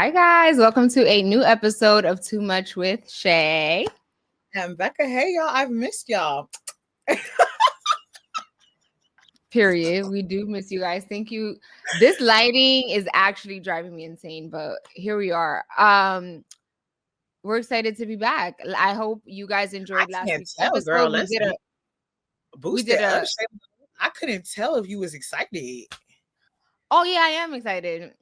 Hi, guys. Welcome to a new episode of Too Much with Shey and Becca. Hey, y'all. I've missed y'all. Period. We do miss you guys. Thank you. This lighting is actually driving me insane, but here we are. We're excited to be back. I hope you guys enjoyed last week's episode. Girl, I couldn't tell if you was excited. Oh yeah, I am excited.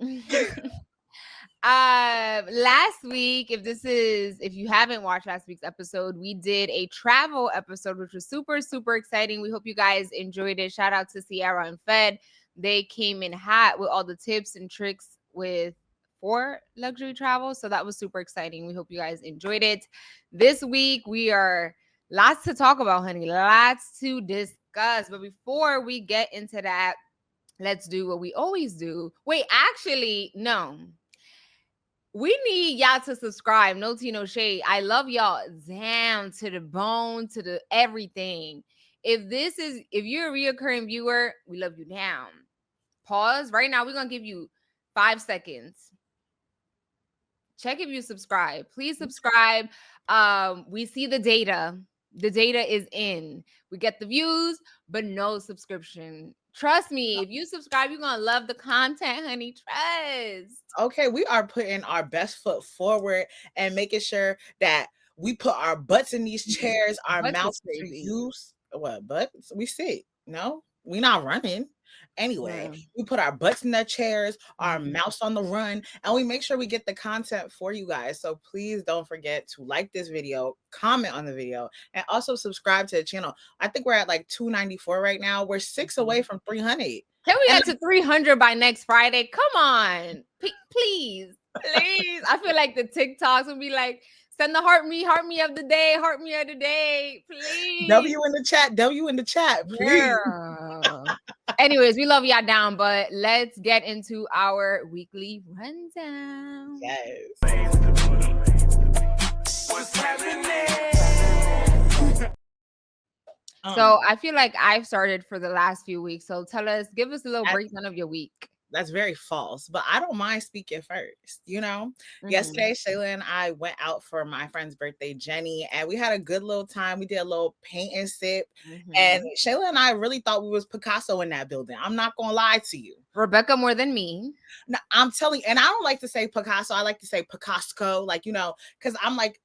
Last week, if you haven't watched last week's episode, we did a travel episode, which was super exciting. We hope you guys enjoyed it. Shout out to Ciara and Fed. They came in hot with all the tips and tricks for luxury travel. So that was super exciting. We hope you guys enjoyed it. This week, we are lots to talk about, honey. Lots to discuss. But before we get into that, let's do what we always do. Wait, actually, no. We need y'all to subscribe. No tea, no shade. I love y'all down to the bone, to the everything. If you're a reoccurring viewer, we love you down. Pause. Right now, we're going to give you 5 seconds. Check if you subscribe. Please subscribe. We see the data. The data is in. We get the views, but no subscription. Trust me, if you subscribe, you're going to love the content, honey. Trust. Okay, we are putting our best foot forward and making sure that we put our butts in these chairs, our mouths to use. What, butts? We sit. No, we not running. Anyway, we put our butts in the chairs, our mouths on the run, and we make sure we get the content for you guys. So please don't forget to like this video, comment on the video, and also subscribe to the channel. I think we're at like 294 right now. We're 6 away from 300. Can we get to 300 by next Friday? Come on. Please. I feel like the TikToks will be like, send the heart me of the day, please. W in the chat, please. Yeah. Anyways, we love y'all down, but let's get into our weekly rundown. Yes. What's happening? So I feel like I've started for the last few weeks. So give us a little breakdown of your week. That's very false, but I don't mind speaking first. Yesterday, Shayla and I went out for my friend's birthday, Jenny, and we had a good little time. We did a little paint and sip, and Shayla and I really thought we was Picasso in that building. I'm not gonna lie to you. Rebecca more than me. No, I'm telling you, and I don't like to say Picasso. I like to say Picasso, because I'm like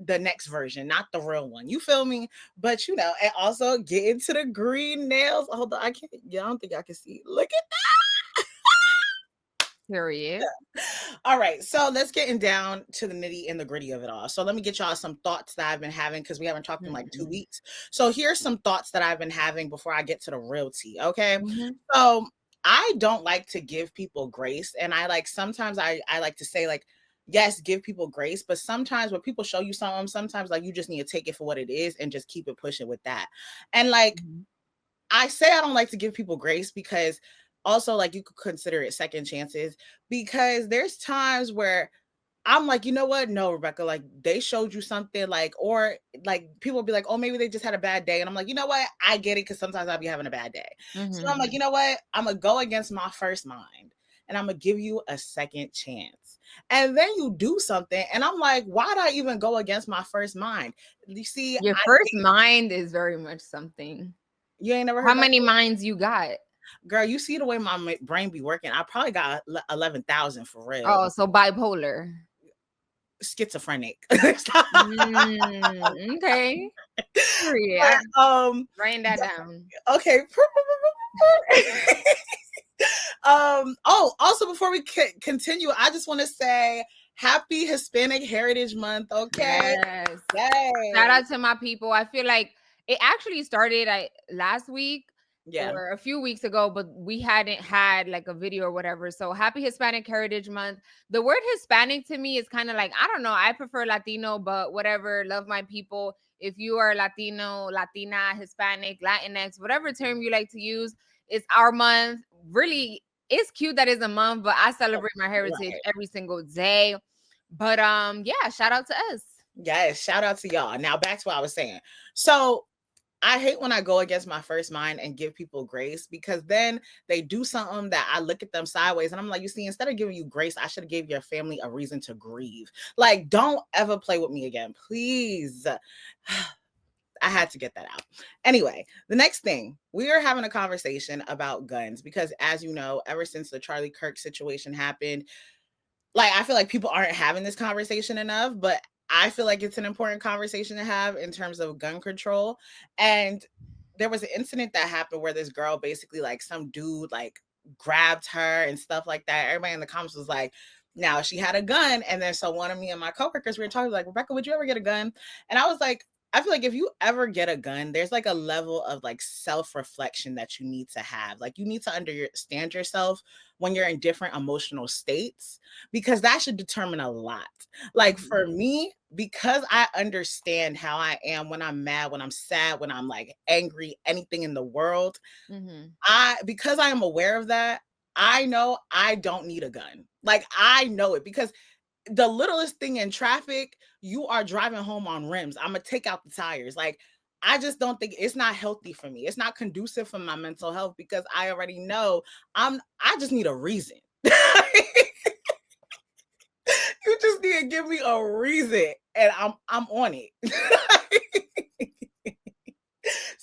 the next version, not the real one. You feel me? But and also get into the green nails. Hold on, I don't think I can see. Look at that. Period. All right, so let's get down to the nitty and the gritty of it all. So let me get y'all some thoughts that I've been having, because we haven't talked in like 2 weeks. So here's some thoughts that I've been having before I get to the real tea. Okay. So I don't like to give people grace, and sometimes I like to say, like, yes, give people grace, but sometimes when people show you something, sometimes you just need to take it for what it is and just keep it pushing with that. And I say I don't like to give people grace because also, you could consider it second chances, because there's times where I'm like, you know what? No, Rebecca, they showed you something, or people will be like, oh, maybe they just had a bad day. And I'm like, you know what? I get it, because sometimes I'll be having a bad day. So I'm like, you know what? I'm going to go against my first mind, and I'm going to give you a second chance. And then you do something, and I'm like, why'd I even go against my first mind? You see, your first mind is very much something. You ain't never heard how many minds you got? Girl, you see the way my brain be working. I probably got 11,000 for real. Oh, so bipolar. Schizophrenic. Okay. Yeah. Writing that down. Okay. Also before we continue, I just want to say happy Hispanic Heritage Month. Okay. Yes. Shout out to my people. I feel like it actually started last week. Or a few weeks ago, but we hadn't had a video or whatever. So happy Hispanic Heritage Month. The word Hispanic to me is kind of I don't know. I prefer Latino, but whatever. Love my people. If you are Latino, Latina, Hispanic, Latinx, whatever term you like to use, it's our month. Really, it's cute that it's a month, but I celebrate my heritage every single day. But yeah, shout out to us. Yes, shout out to y'all. Now back to what I was saying. So I hate when I go against my first mind and give people grace, because then they do something that I look at them sideways and I'm like, you see, instead of giving you grace, I should have gave your family a reason to grieve. Like, don't ever play with me again, please. I had to get that out. Anyway, the next thing, we are having a conversation about guns because, as you know, ever since the Charlie Kirk situation happened, like, I feel like people aren't having this conversation enough, but I feel like it's an important conversation to have in terms of gun control. And there was an incident that happened where this girl basically, like, some dude like grabbed her and stuff like that. Everybody in the comments was like, now she had a gun. And then so one of me and my coworkers, we were talking like, Rebecca, would you ever get a gun? And I was like, I feel like if you ever get a gun, there's like a level of like self-reflection that you need to have. Like, you need to understand yourself when you're in different emotional states, because that should determine a lot. Like, for me, because I understand how I am when I'm mad, when I'm sad, when I'm like angry, anything in the world, because I am aware of that, I know I don't need a gun. Like, I know it because the littlest thing in traffic, you are driving home on rims. I'm gonna take out the tires. Like, I just don't think it's not healthy for me. It's not conducive for my mental health because I already know I just need a reason. You just need to give me a reason and I'm on it.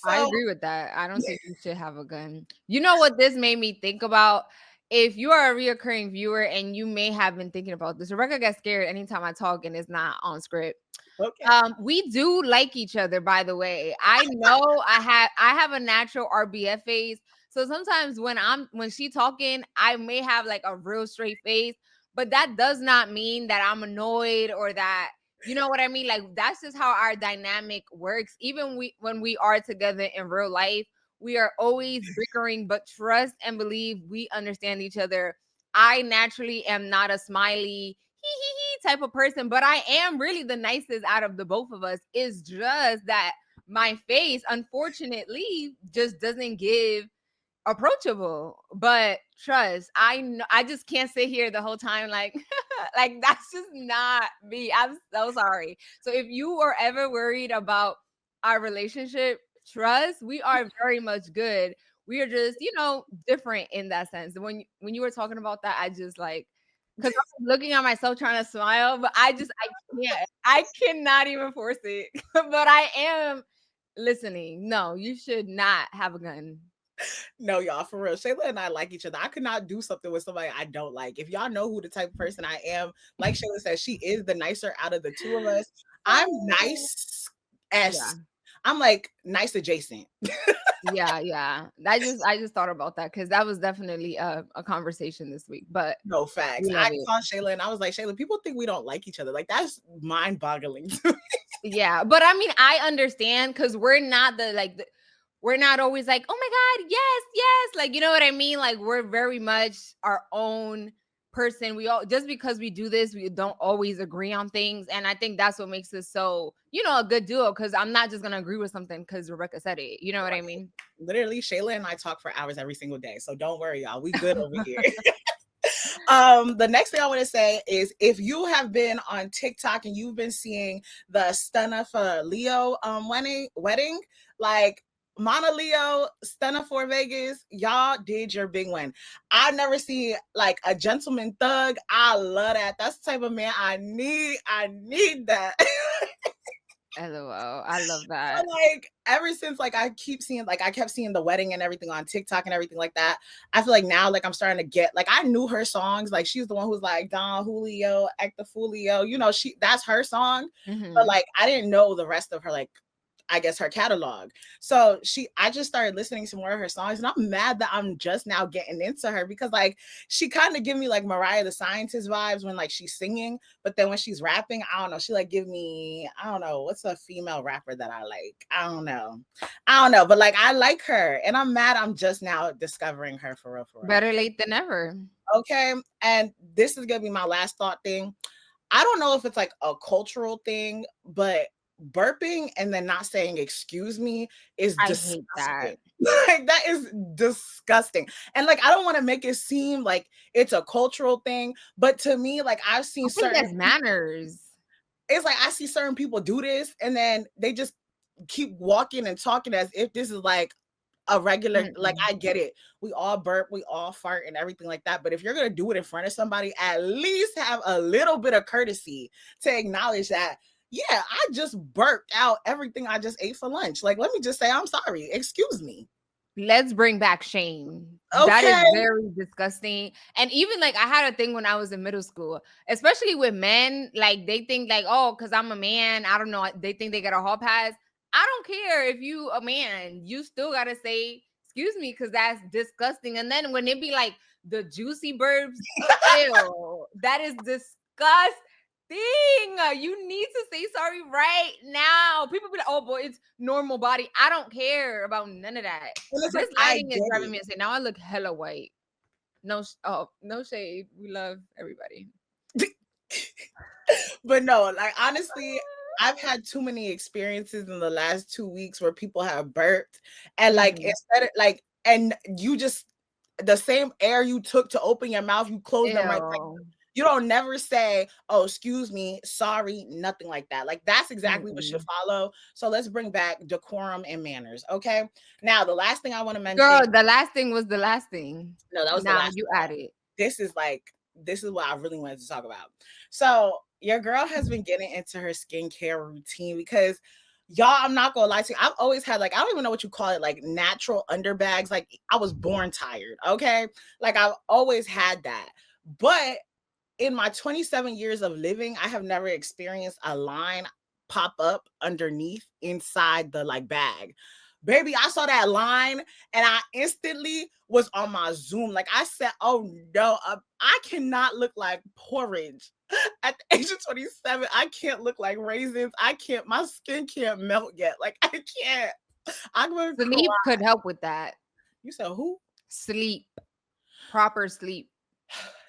I agree with that. I don't think you should have a gun. You know what this made me think about? If you are a reoccurring viewer and you may have been thinking about this, Rebecca gets scared anytime I talk and it's not on script. Okay. We do like each other, by the way. I know I have a natural RBF face. So sometimes when she talking, I may have like a real straight face, but that does not mean that I'm annoyed or that, you know what I mean? Like, that's just how our dynamic works. Even when we are together in real life, we are always bickering, but trust and believe we understand each other. I naturally am not a smiley type of person, but I am really the nicest out of the both of us. It's just that my face, unfortunately, just doesn't give approachable. But trust, I know I just can't sit here the whole time like like that's just not me. I'm so sorry. So if you are ever worried about our relationship, trust, we are very much good. We are just, different in that sense. When you were talking about that, I just like, because I'm looking at myself trying to smile, but I can't. I cannot even force it. But I am listening. No, you should not have a gun. No, y'all, for real. Shayla and I like each other. I could not do something with somebody I don't like. If y'all know who the type of person I am, like Shayla said, she is the nicer out of the two of us. I'm nice Yeah. as I'm like nice adjacent. Yeah. I just thought about that because that was definitely a conversation this week. But No facts. we love I it. saw Shayla and I was like, Shayla, people think we don't like each other. Like, that's mind boggling. Yeah, but I mean, I understand because we're not we're not always like, oh my God, yes, like, you know what I mean? Like, we're very much our own person. We all, just because we do this, we don't always agree on things. And I think that's what makes us so, a good duo, because I'm not just gonna agree with something because Rebecca said it. You know what I mean? Literally, Shayla and I talk for hours every single day. So don't worry, y'all. We good over here. The next thing I want to say is, if you have been on TikTok and you've been seeing the Stunner for Leo wedding, like, Mana Leo, Stunner for Vegas, y'all did your big one. I've never seen like a gentleman thug. I love that. That's the type of man I need. I need that. LOL. I love So, that. like, ever since, like, I kept seeing the wedding and everything on TikTok and everything like that, I feel like now, like, I'm starting to get, like, I knew her songs. Like, she's the one who's like, Don Julio, Act the Foolio, that's her song. But, like, I didn't know the rest of her, like, I guess her catalog. So I just started listening to more of her songs, and I'm mad that I'm just now getting into her, because like, she kind of give me like Mariah the Scientist vibes when like she's singing, but then when she's rapping, I don't know, she like give me, I don't know, what's a female rapper that I like? I don't know, but like, I like her, and I'm mad I'm just now discovering her, for real, for real. Better late than never. Okay, and this is gonna be my last thought thing. I don't know if it's like a cultural thing, but burping and then not saying excuse me is I hate that. disgusting. Like, that is disgusting. And like, I don't want to make it seem like it's a cultural thing, but to me, like, I've seen I think certain that's manners. it's like I see certain people do this and then they just keep walking and talking as if this is like a regular, like, I get it. We all burp, we all fart and everything like that. But if you're going to do it in front of somebody, at least have a little bit of courtesy to acknowledge that, yeah, I just burped out everything I just ate for lunch. Like, let me just say, I'm sorry. Excuse me. Let's bring back shame. Okay. That is very disgusting. And even like I had a thing when I was in middle school, especially with men, like they think like, oh, because I'm a man, I don't know, they think they get a hall pass. I don't care if you a man, you still gotta say, excuse me, because that's disgusting. And then when it be like the juicy burps, ew, that is disgusting. You need to say sorry right now. People be like, oh boy, it's normal body. I don't care about none of that. Well, This lighting is driving me insane. Now I look hella white. No shade. We love everybody. But no, like, honestly, I've had too many experiences in the last 2 weeks where people have burped and like instead of like, and you just, the same air you took to open your mouth, you close them right back. You don't never say, oh, excuse me, sorry, nothing like that. Like, that's exactly what should follow. So let's bring back decorum and manners. Okay. Now, the last thing I want to mention. Girl, the last thing was the last thing. No, that was the last. You added. This is what I really wanted to talk about. So your girl has been getting into her skincare routine because, y'all, I'm not gonna lie to you. I've always had, like, I don't even know what you call it, like natural underbags. Like, I was born tired. Okay. Like, I've always had that. But in my 27 years of living, I have never experienced a line pop up underneath inside the like bag. Baby, I saw that line and I instantly was on my Zoom. Like, I said, oh no, I cannot look like porridge at the age of 27. I can't look like raisins. My skin can't melt yet. Like, I can't. I'm going to Sleep could help with that. You said who? Sleep. Proper sleep.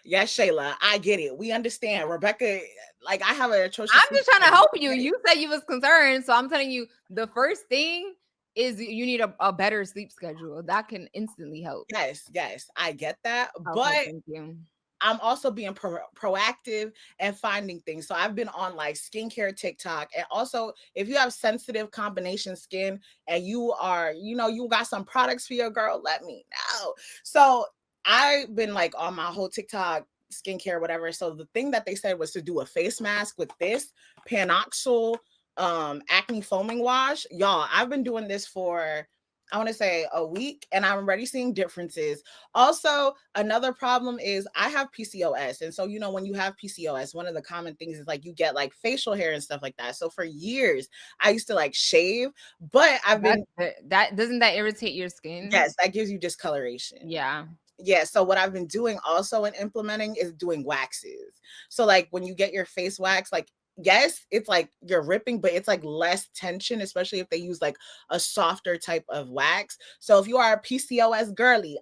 Yes, Shayla, I get it. We understand. Rebecca, like, I have an atrocious. I'm just trying to help you. You said you was concerned, so I'm telling you the first thing is you need a better sleep schedule. That can instantly help. Yes, I get that. Okay, but thank you. I'm also being proactive and finding things. So I've been on like skincare TikTok. And also, if you have sensitive combination skin and you are, you got some products for your girl, let me know. So I've been like on my whole TikTok skincare, whatever. So the thing that they said was to do a face mask with this Panoxyl acne foaming wash. Y'all, I've been doing this for, I want to say, a week, and I'm already seeing differences. Also, another problem is I have PCOS. And so, when you have PCOS, one of the common things is like you get like facial hair and stuff like that. So for years, I used to like shave, but doesn't that irritate your skin? Yes, that gives you discoloration. Yeah. Yeah, so what I've been doing also and implementing is doing waxes. So like when you get your face wax, like, yes, it's like you're ripping, but it's like less tension, especially if they use like a softer type of wax. So if you are a PCOS girly,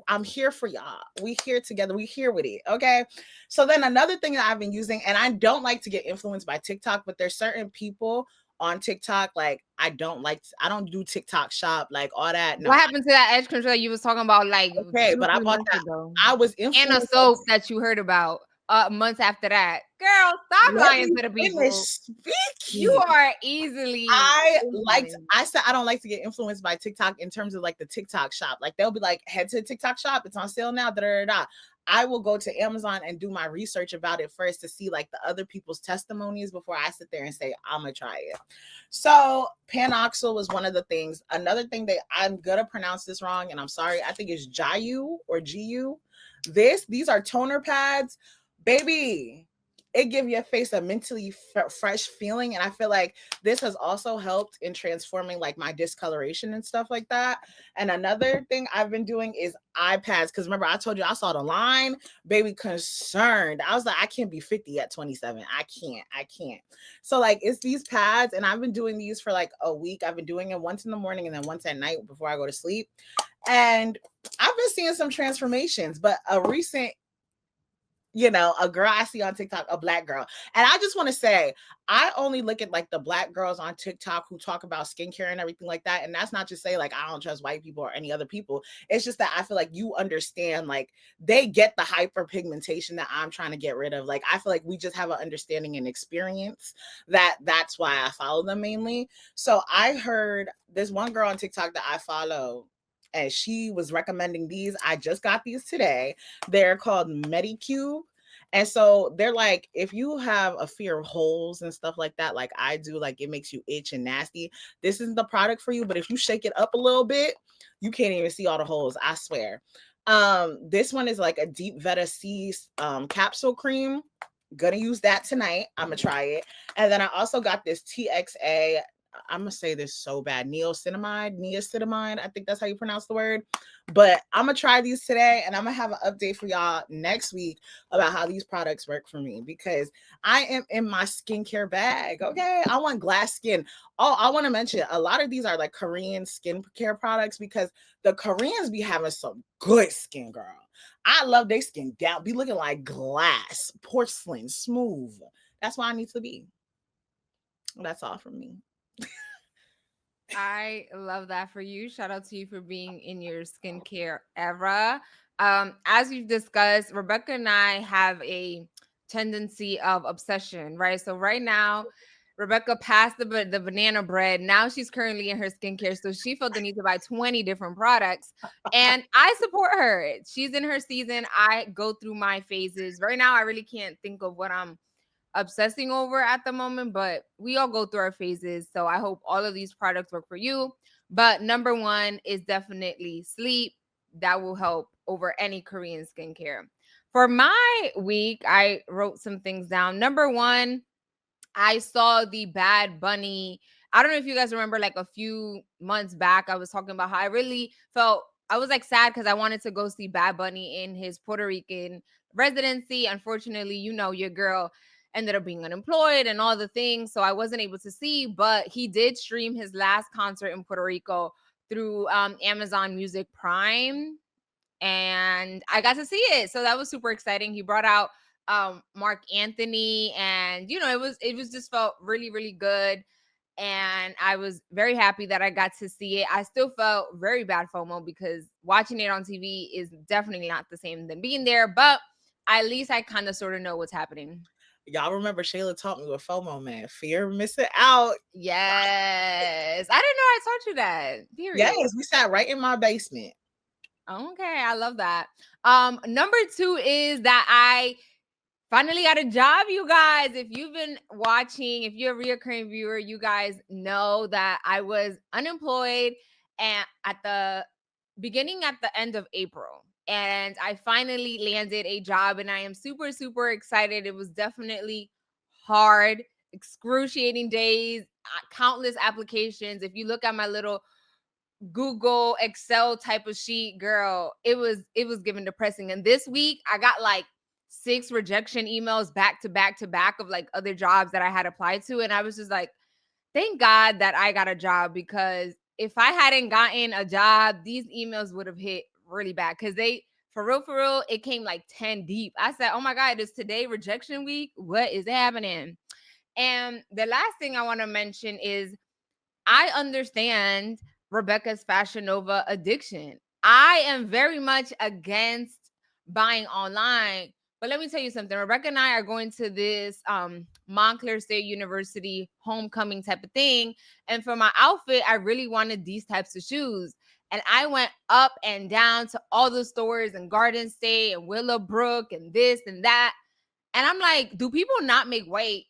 I'm here for y'all. We here together. We here with it. Okay. So then another thing that I've been using, and I don't like to get influenced by TikTok, but there's certain people on TikTok, like, I don't do TikTok shop, like all that. No. What happened to that edge control you was talking about? Like, okay, but I bought that. Ago. I was influenced. And a soap that you heard about months after that. Girl, stop lying to the people. You are easily. I said I don't like to get influenced by TikTok in terms of like the TikTok shop. Like, they'll be like, head to the TikTok shop. It's on sale now. I will go to Amazon and do my research about it first to see like the other people's testimonies before I sit there and say, I'm going to try it. So Panoxyl was one of the things. Another thing that I'm going to pronounce this wrong, and I'm sorry, I think it's Jayu or GU. These are toner pads. Baby, it gives your face a mentally fresh feeling. And I feel like this has also helped in transforming like my discoloration and stuff like that. And another thing I've been doing is eye pads. Cause remember, I told you I saw the line, baby, concerned. I was like, I can't be 50 at 27. I can't. So like, it's these pads, and I've been doing these for like a week. I've been doing it once in the morning and then once at night before I go to sleep. And I've been seeing some transformations, but a recent, a girl I see on TikTok, a black girl. And I just want to say, I only look at like the black girls on TikTok who talk about skincare and everything like that. And that's not to say like I don't trust white people or any other people. It's just that I feel like you understand, like they get the hyperpigmentation that I'm trying to get rid of. Like I feel like we just have an understanding and experience that's why I follow them mainly. So I heard there's one girl on TikTok that I follow, and she was recommending these. I just got these today. They're called Medicube. And so they're like, if you have a fear of holes and stuff like that, like I do, like it makes you itch and nasty, this isn't the product for you. But if you shake it up a little bit, you can't even see all the holes, I swear. This one is like a deep Vita C capsule cream. Gonna use that tonight. I'm gonna try it. And then I also got this TXA, I'm gonna say this so bad, niacinamide, I think that's how you pronounce the word. But I'm gonna try these today, and I'm gonna have an update for y'all next week about how these products work for me, because I am in my skincare bag. Okay, I want glass skin. Oh, I want to mention a lot of these are like Korean skincare products, because the Koreans be having some good skin, girl. I love their skin down, be looking like glass, porcelain, smooth. That's why I need to be. That's all from me. I love that for you. Shout out to you for being in your skincare era. As we've discussed, Rebecca and I have a tendency of obsession, right? So right now, Rebecca passed the banana bread. Now she's currently in her skincare. So she felt the need to buy 20 different products. And I support her. She's in her season. I go through my phases. Right now, I really can't think of what I'm obsessing over at the moment, but we all go through our phases. So I hope all of these products work for you. But number one is definitely sleep. That will help over any Korean skincare. For my week, I wrote some things down. Number one, I saw the Bad Bunny. I don't know if you guys remember, like a few months back, I was talking about how I really felt, I was like sad because I wanted to go see Bad Bunny in his Puerto Rican residency. Unfortunately, your girl ended up being unemployed and all the things. So I wasn't able to see, but he did stream his last concert in Puerto Rico through Amazon Music Prime. And I got to see it. So that was super exciting. He brought out Mark Anthony, and it was just felt really, really good. And I was very happy that I got to see it. I still felt very bad FOMO because watching it on TV is definitely not the same than being there, but at least I kind of sort of know what's happening. Y'all remember Shayla taught me what FOMO meant. Fear of missing out. Yes. I didn't know I taught you that. Period. Yes, we sat right in my basement. Okay, I love that. Number two is that I finally got a job, you guys. If you've been watching, if you're a reoccurring viewer, you guys know that I was unemployed and at the end of April. And I finally landed a job, and I am super, super excited. It was definitely hard, excruciating days, countless applications. If you look at my little Google Excel type of sheet, girl, it was given depressing. And this week I got like 6 rejection emails back to back to back of like other jobs that I had applied to. And I was just like, thank God that I got a job, because if I hadn't gotten a job, these emails would have hit really bad, because they, for real, it came like 10 deep. I said, oh my God, is today rejection week? What is happening? And the last thing I want to mention is I understand Rebecca's Fashion Nova addiction. I am very much against buying online. But let me tell you something. Rebecca and I are going to this Montclair State University homecoming type of thing. And for my outfit, I really wanted these types of shoes. And I went up and down to all the stores in Garden State and Willowbrook and this and that. And I'm like, do people not make white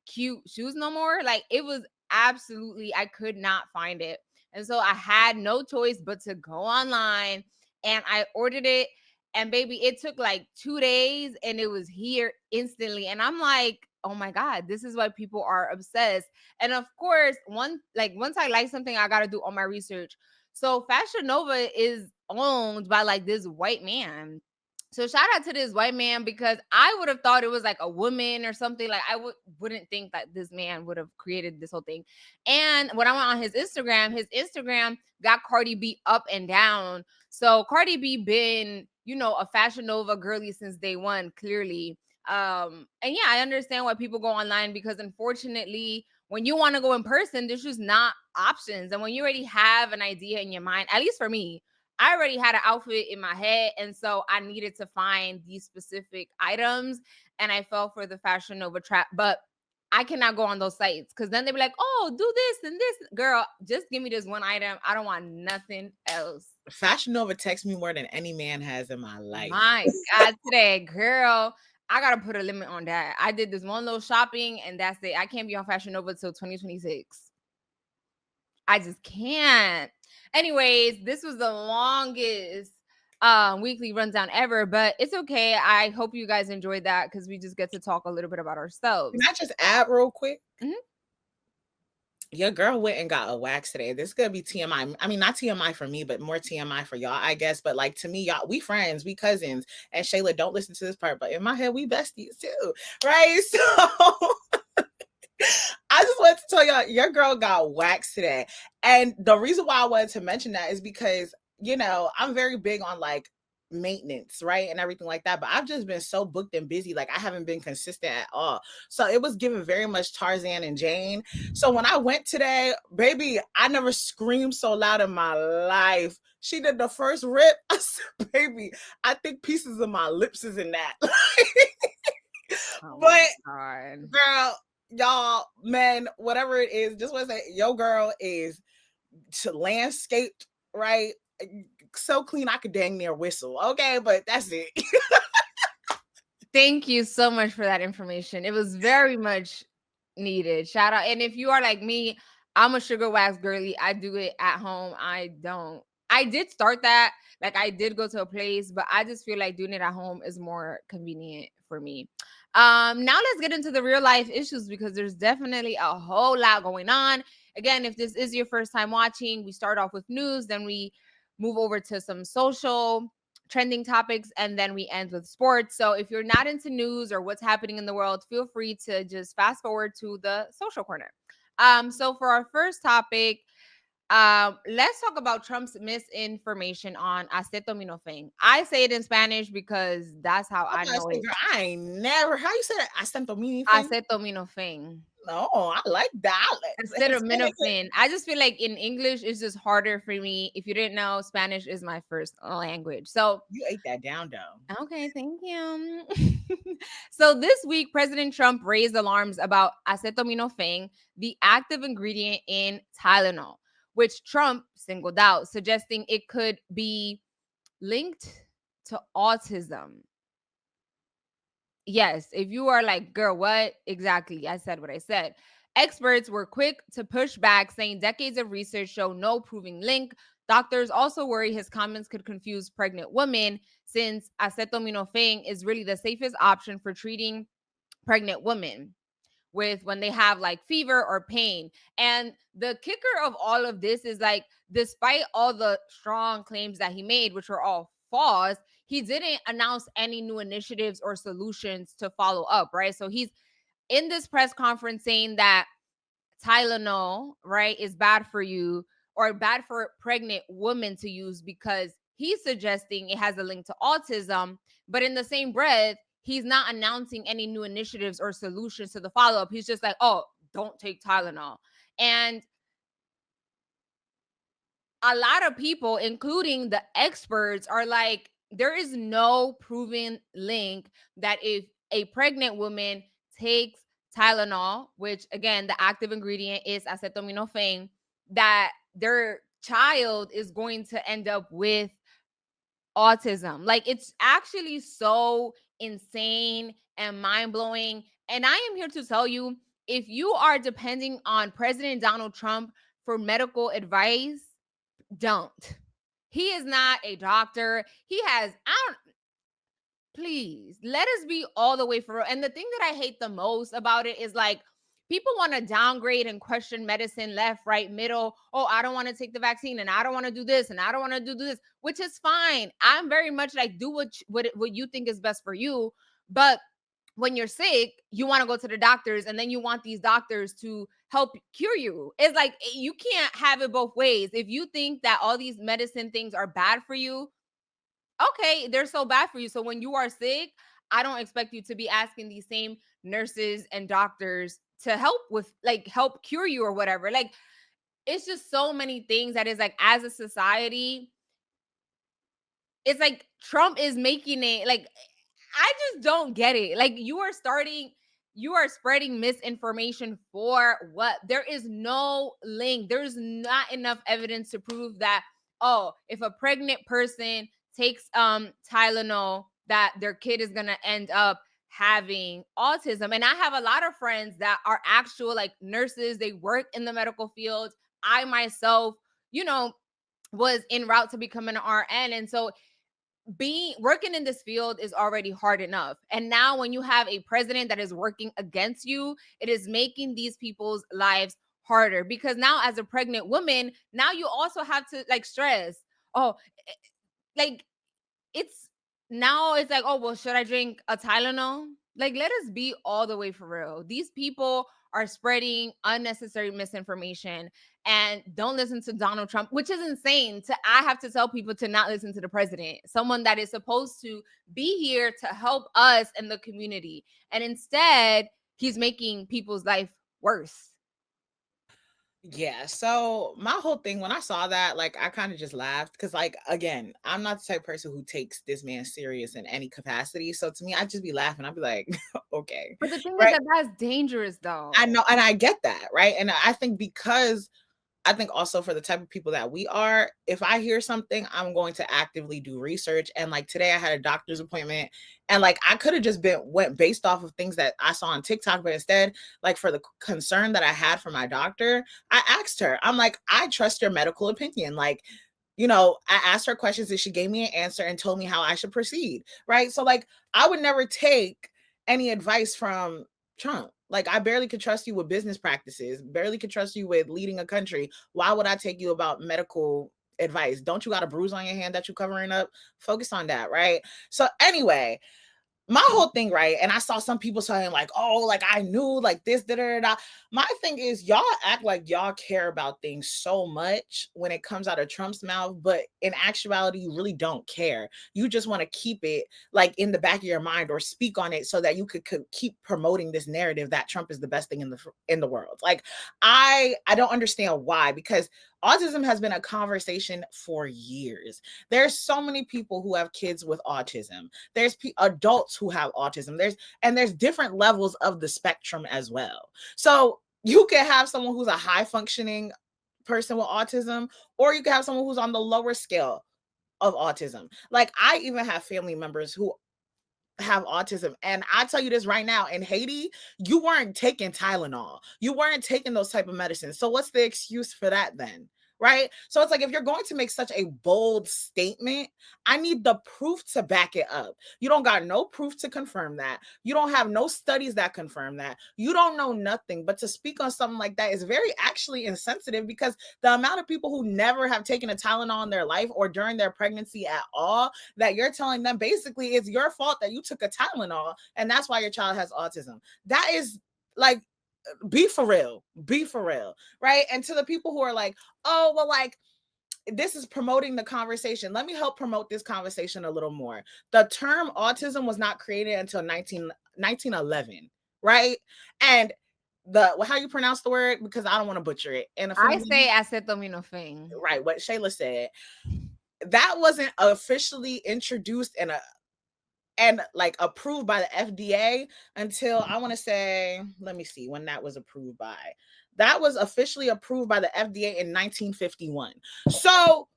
cute shoes no more? Like, it was absolutely, I could not find it. And so I had no choice but to go online, and I ordered it. And baby, it took like 2 days and it was here instantly. And I'm like, oh my God, this is why people are obsessed. And of course, once I like something, I got to do all my research. So Fashion Nova is owned by like this white man. So shout out to this white man, because I would have thought it was like a woman or something. Like I wouldn't think that this man would have created this whole thing. And when I went on his Instagram got Cardi B up and down. So Cardi B been a Fashion Nova girly since day one, clearly. And yeah, I understand why people go online, because unfortunately, when you want to go in person, there's just not options. And when you already have an idea in your mind, at least for me, I already had an outfit in my head. And so I needed to find these specific items. And I fell for the Fashion Nova trap. But I cannot go on those sites, because then they be like, oh, do this and this. Girl, just give me this one item. I don't want nothing else. Fashion Nova texts me more than any man has in my life. My God, today, girl, I got to put a limit on that. I did this one little shopping and that's it. I can't be on Fashion Nova till 2026. I just can't. Anyways, this was the longest weekly rundown ever, but it's okay. I hope you guys enjoyed that, because we just get to talk a little bit about ourselves. Can I just add real quick? Mhm. Your girl went and got a wax today. This is gonna be TMI. I mean, not TMI for me, but more TMI for y'all, I guess. But like, to me, y'all, we friends, we cousins. And Shayla, don't listen to this part, but in my head, we besties too, right? So I just wanted to tell y'all, your girl got waxed today. And the reason why I wanted to mention that is because, I'm very big on like maintenance, right? And everything like that. But I've just been so booked and busy. Like, I haven't been consistent at all. So it was giving very much Tarzan and Jane. So when I went today, baby, I never screamed so loud in my life. She did the first rip. I said, baby, I think pieces of my lips is in that. Oh But my God. girl, y'all, men, whatever it is, just want to say, your girl is landscaped, right? So clean, I could dang near whistle. Okay, but that's it. Thank you so much for that information. It was very much needed. Shout out. And if you are like me, I'm a sugar wax girly. I do it at home. I did start that. Like, I did go to a place, but I just feel like doing it at home is more convenient for me. Now let's get into the real life issues, because there's definitely a whole lot going on. Again, if this is your first time watching, we start off with news, then we move over to some social trending topics, and then we end with sports. So if you're not into news or what's happening in the world, feel free to just fast forward to the social corner. So for our first topic, let's talk about Trump's misinformation on acetaminophen. I say it in Spanish because that's how I know it. Girl, I ain't never. How you say that? I sent the meaning. Acetaminophen. No, I like that. Acetaminophen. I just feel like in English it's just harder for me. If you didn't know, Spanish is my first language. So You ate that down, though. okay, thank you. So this week, President Trump raised alarms about acetaminophen, the active ingredient in Tylenol, which Trump singled out, suggesting it could be linked to autism. Yes, if you are like, girl, what? Exactly. I said what I said. Experts were quick to push back, saying decades of research show no proving link. Doctors also worry his comments could confuse pregnant women, since acetaminophen is really the safest option for treating pregnant women with when they have like fever or pain. And the kicker of all of this is, like, despite all the strong claims that he made, which were all false, he didn't announce any new initiatives or solutions to follow up, right? So he's in this press conference saying that Tylenol, right, is bad for you, or bad for pregnant women to use, because he's suggesting it has a link to autism. But in the same breath, he's not announcing any new initiatives or solutions to the follow up. He's just like, oh, don't take Tylenol. And a lot of people, including the experts, are like, there is no proven link that if a pregnant woman takes Tylenol, which again, the active ingredient is acetaminophen, that their child is going to end up with autism. Like, it's actually so insane and mind blowing. And I am here to tell you, if you are depending on President Donald Trump for medical advice, don't. He is not a doctor. Please let us be all the way for real. And the thing that I hate the most about it is, like, people want to downgrade and question medicine left, right, middle. Oh, I don't want to take the vaccine, and I don't want to do this, and I don't want to do this, which is fine. I'm very much like, do what you think is best for you. But when you're sick, you want to go to the doctors, and then you want these doctors to help cure you. It's like, you can't have it both ways. If you think that all these medicine things are bad for you, okay, they're so bad for you. So when you are sick, I don't expect you to be asking these same nurses and doctors to help with, like, help cure you or whatever. Like, it's just so many things that is like, as a society, it's like Trump is making it like, I just don't get it. Like, you are spreading misinformation for what? There is no link. There's not enough evidence to prove that, oh, if a pregnant person takes Tylenol, that their kid is gonna end up having autism. And I have a lot of friends that are actual like nurses, they work in the medical field. I myself, you know, was en route to become an RN. And so being working in this field is already hard enough, and now when you have a president that is working against you, it is making these people's lives harder, because now as a pregnant woman, now you also have to like stress, oh, like, it's now it's like, oh, well, should I drink a Tylenol? Like, let us be all the way for real. These people are spreading unnecessary misinformation, and don't listen to Donald Trump, which is insane. I have to tell people to not listen to the president, someone that is supposed to be here to help us in the community. And instead, he's making people's life worse. Yeah, so my whole thing when I saw that, like, I kind of just laughed because, like, again, I'm not the type of person who takes this man serious in any capacity. So to me, I'd just be laughing. I'd be like, okay, But the thing is right? that that's dangerous, I though. know, and I get that, right? And I think because I think also for the type of people that we are, if I hear something, I'm going to actively do research. And like today I had a doctor's appointment, and like I could have just been went based off of things that I saw on TikTok, but instead, like for the concern that I had for my doctor, I asked her. I'm like, I trust your medical opinion. Like, I asked her questions and she gave me an answer and told me how I should proceed. Right. So like I would never take any advice from Trump. Like, I barely could trust you with business practices, barely could trust you with leading a country. Why would I take you about medical advice? Don't you got a bruise on your hand that you're covering up? Focus on that, right? So anyway, my whole thing, right? And I saw some people saying, like, oh, like I knew, like this, da da da. My thing is, y'all act like y'all care about things so much when it comes out of Trump's mouth, but in actuality, you really don't care. You just want to keep it like in the back of your mind or speak on it so that you could keep promoting this narrative that Trump is the best thing in the world. Like, I don't understand why, because autism has been a conversation for years. There's so many people who have kids with autism. There's adults who have autism. There's different levels of the spectrum as well. So you can have someone who's a high functioning person with autism, or you can have someone who's on the lower scale of autism. Like, I even have family members who have autism, and I tell you this right now, in Haiti, you weren't taking Tylenol, you weren't taking those type of medicines. So what's the excuse for that then? Right? So it's like, if you're going to make such a bold statement, I need the proof to back it up. You don't got no proof to confirm that. You don't have no studies that confirm that. You don't know nothing. But to speak on something like that is very actually insensitive, because the amount of people who never have taken a Tylenol in their life or during their pregnancy at all, that you're telling them basically it's your fault that you took a Tylenol and that's why your child has autism. That is like, be for real, right? And to the people who are like, oh, well, like, this is promoting the conversation. Let me help promote this conversation a little more. The term autism was not created until 1911, right? And how you pronounce the word, because I don't want to butcher it. And I say acetaminophen. right, what Shayla said, that wasn't officially introduced and like approved by the FDA until, I want to say, let me see when that was approved by. That was officially approved by the FDA in 1951. So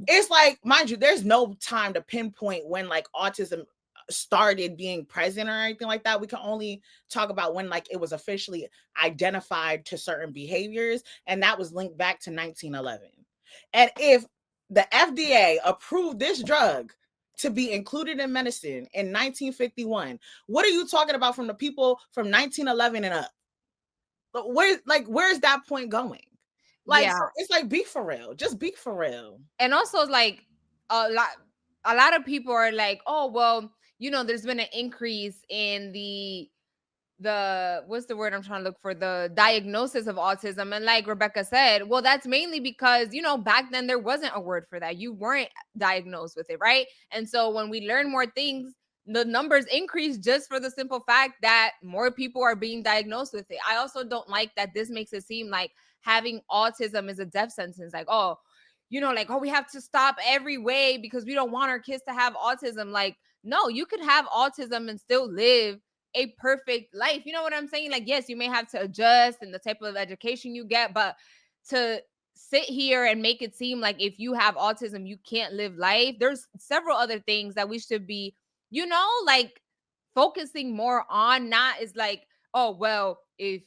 it's like, mind you, there's no time to pinpoint when like autism started being present or anything like that. We can only talk about when like it was officially identified to certain behaviors, and that was linked back to 1911. And if the FDA approved this drug to be included in medicine in 1951, what are you talking about from the people from 1911 and up? Where's that point going? Like, Yeah. so it's like, be for real. Just be for real. And also, like, a lot a lot of people are like, oh, well, there's been an increase in what's the word I'm trying to look for, the diagnosis of autism. And like Rebecca said, well, that's mainly because, back then there wasn't a word for that. You weren't diagnosed with it, right? And so when we learn more things, the numbers increase just for the simple fact that more people are being diagnosed with it. I also don't like that this makes it seem like having autism is a death sentence. Like, we have to stop every way because we don't want our kids to have autism. Like, no, you could have autism and still live a perfect life. You know what I'm saying? Like, yes, you may have to adjust in the type of education you get, but to sit here and make it seem like if you have autism, you can't live life. There's several other things that we should be, like focusing more on. Not is like, oh, well, if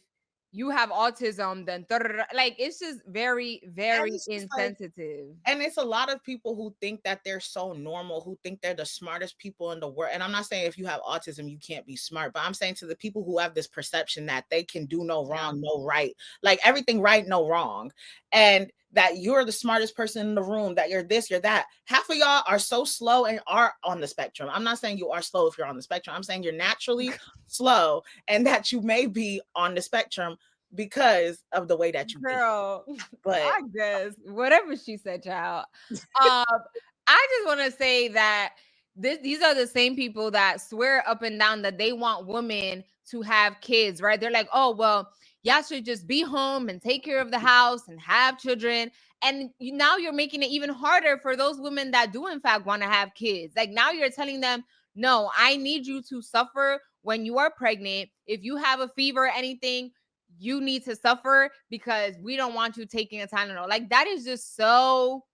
you have autism, then like it's just very, very insensitive. And it's a lot of people who think that they're so normal, who think they're the smartest people in the world. And I'm not saying if you have autism, you can't be smart, but I'm saying to the people who have this perception that they can do no wrong, no right, like everything right, no wrong. And that you're the smartest person in the room, that you're this, you're that. Half of y'all are so slow and are on the spectrum. I'm not saying you are slow if you're on the spectrum. I'm saying you're naturally slow and that you may be on the spectrum because of the way that you think. But I guess whatever she said, child. I just want to say that these are the same people that swear up and down that they want women to have kids, right? They're like, oh, well, y'all should just be home and take care of the house and have children. And now you're making it even harder for those women that do in fact want to have kids. Like now you're telling them, no, I need you to suffer when you are pregnant. If you have a fever or anything, you need to suffer because we don't want you taking a Tylenol. Like that is just so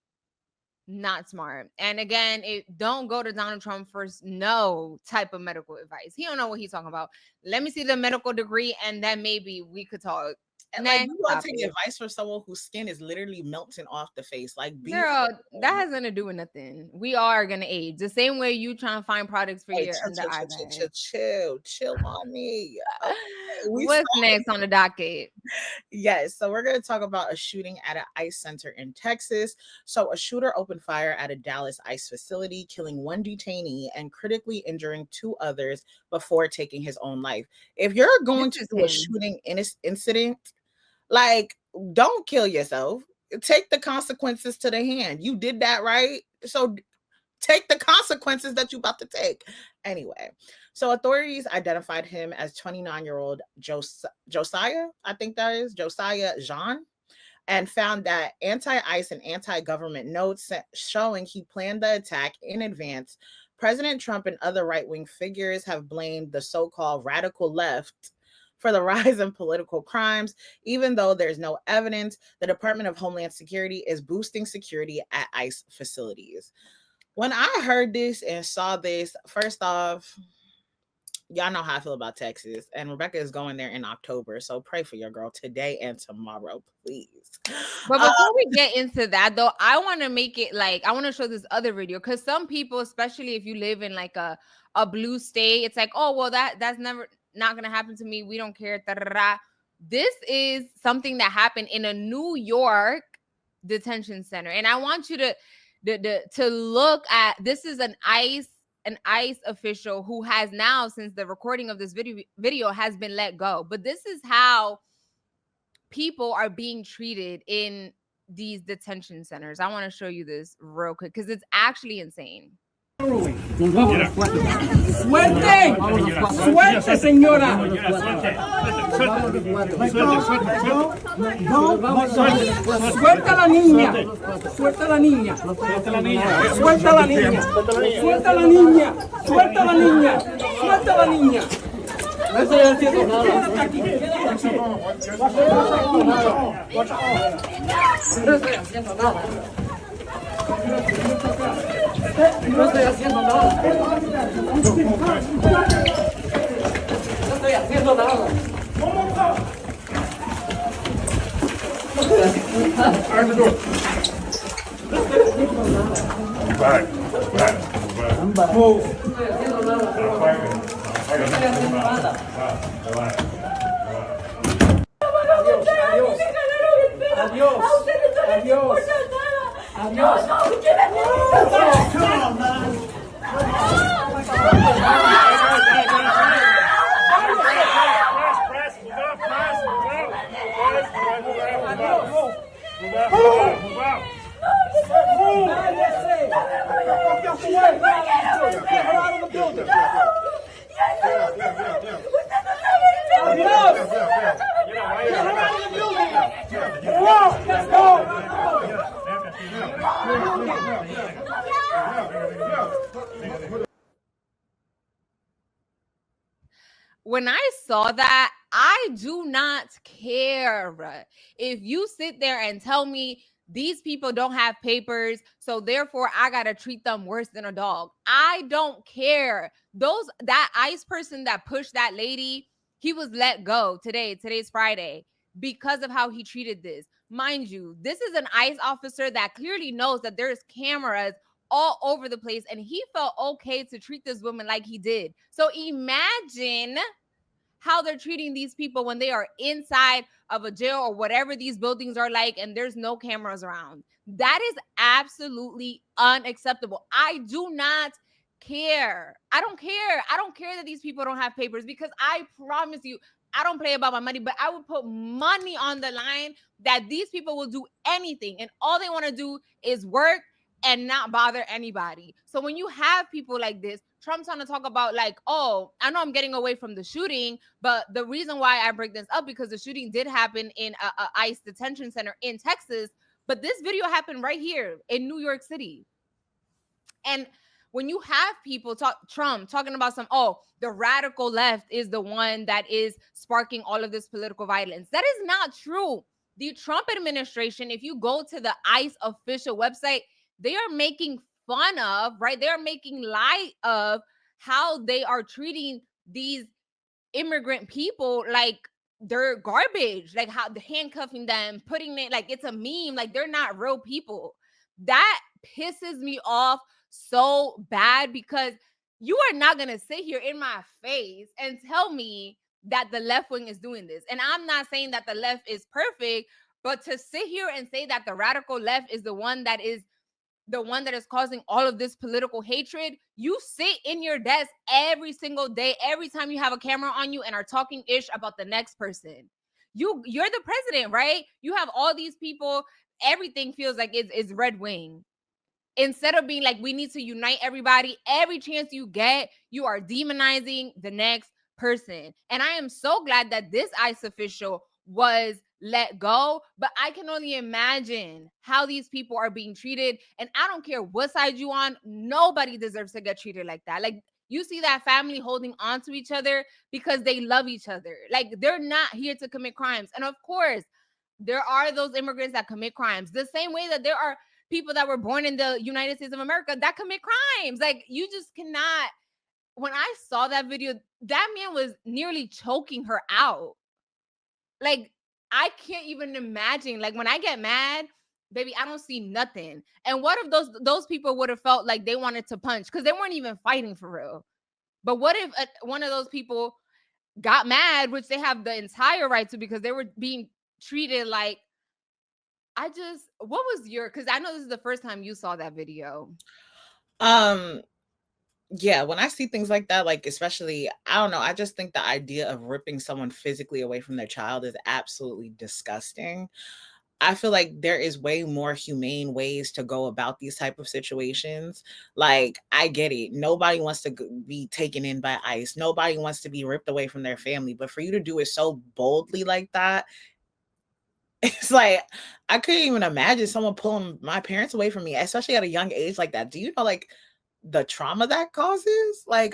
not smart. And again, don't go to Donald Trump for no type of medical advice. He don't know what he's talking about. Let me see the medical degree and then maybe we could talk. And like you want to take advice from someone whose skin is literally melting off the face. Like, girl, that has nothing to do with nothing. We are gonna age the same way you trying to find products for your under eye bag. Chill on me. Okay, what's next on the docket? Yes, so we're gonna talk about a shooting at an ICE center in Texas. So a shooter opened fire at a Dallas ICE facility, killing one detainee and critically injuring two others before taking his own life. If you're going to do a shooting incident, like, don't kill yourself. Take the consequences to the hand. You did that, right? So take the consequences that you're about to take. Anyway, so authorities identified him as 29-year-old Josiah, I think that is, Josiah Jean, and found that anti-ICE and anti-government notes showing he planned the attack in advance. President Trump and other right-wing figures have blamed the so-called radical left for the rise in political crimes. Even though there's no evidence, the Department of Homeland Security is boosting security at ICE facilities. When I heard this and saw this, first off, y'all know how I feel about Texas, and Rebecca is going there in October, so pray for your girl today and tomorrow, please. But before we get into that, though, I want to make it like, I want to show this other video, because some people, especially if you live in like a blue state, it's like, oh, well, that's not gonna happen to me. We don't care. This is something that happened in a New York detention center, and I want you to look at. This is an ICE official who has now, since the recording of this video has been let go. But this is how people are being treated in these detention centers. I want to show you this real quick because it's actually insane. ¡Suerte! ¡Suerte, señora! ¡Suelta a la niña! ¡Suelta a la niña! ¡Suelta a la niña! ¡Suelta a la niña! ¡Suelta a la niña! ¡Suelta a la niña! ¡Suelta a la niña! No estoy haciendo nada. No estoy haciendo nada. No estoy haciendo nada. No estoy haciendo nada. I'm back. Move. No estoy haciendo nada. Adiós. Adiós. Adiós. when I saw that, I do not care if you sit there and tell me these people don't have papers, so therefore I gotta treat them worse than a dog. I don't care. That ICE person that pushed that lady, he was let go today. Today's Friday because of how he treated this. Mind you, this is an ICE officer that clearly knows that there's cameras all over the place, and he felt okay to treat this woman like he did. So imagine how they're treating these people when they are inside of a jail or whatever these buildings are like, and there's no cameras around. That is absolutely unacceptable. I do not care. I don't care. I don't care that these people don't have papers, because I promise you, I don't play about my money, but I would put money on the line that these people will do anything, and all they want to do is work and not bother anybody. So when you have people like this, Trump's trying to talk about like, oh, I know I'm getting away from the shooting, but the reason why I bring this up, because the shooting did happen in a ICE detention center in Texas, but this video happened right here in New York City. And when you have people Trump talking about the radical left is the one that is sparking all of this political violence, that is not true. The Trump administration, if you go to the ICE official website, they are making fun of, right? They are making light of how they are treating these immigrant people like they're garbage, like how they're handcuffing them, putting it like it's a meme, like they're not real people. That pisses me off so bad, because you are not going to sit here in my face and tell me that the left wing is doing this. And I'm not saying that the left is perfect, but to sit here and say that the radical left is the one that is causing all of this political hatred. You sit in your desk every single day, every time you have a camera on you and are talking ish about the next person. You're the president, right? You have all these people. Everything feels like it's red wing. Instead of being like, we need to unite everybody, every chance you get, you are demonizing the next person. And I am so glad that this ICE official was let go, but I can only imagine how these people are being treated. And I don't care what side you on, nobody deserves to get treated like that. Like, you see that family holding on to each other because they love each other. Like, they're not here to commit crimes. And of course, there are those immigrants that commit crimes, the same way that there are people that were born in the United States of America that commit crimes. Like, you just cannot. When I saw that video, that man was nearly choking her out. Like, I can't even imagine. Like, when I get mad, baby, I don't see nothing. And what if those people would have felt like they wanted to punch, because they weren't even fighting for real? But what if one of those people got mad, which they have the entire right to, because they were being treated like, what was because I know this is the first time you saw that video. Yeah, when I see things like that, like, especially, I don't know, I just think the idea of ripping someone physically away from their child is absolutely disgusting. I feel like there is way more humane ways to go about these type of situations. Like, I get it. Nobody wants to be taken in by ICE. Nobody wants to be ripped away from their family. But for you to do it so boldly like that, it's like, I couldn't even imagine someone pulling my parents away from me, especially at a young age like that. Do you know, like, the trauma that causes? Like,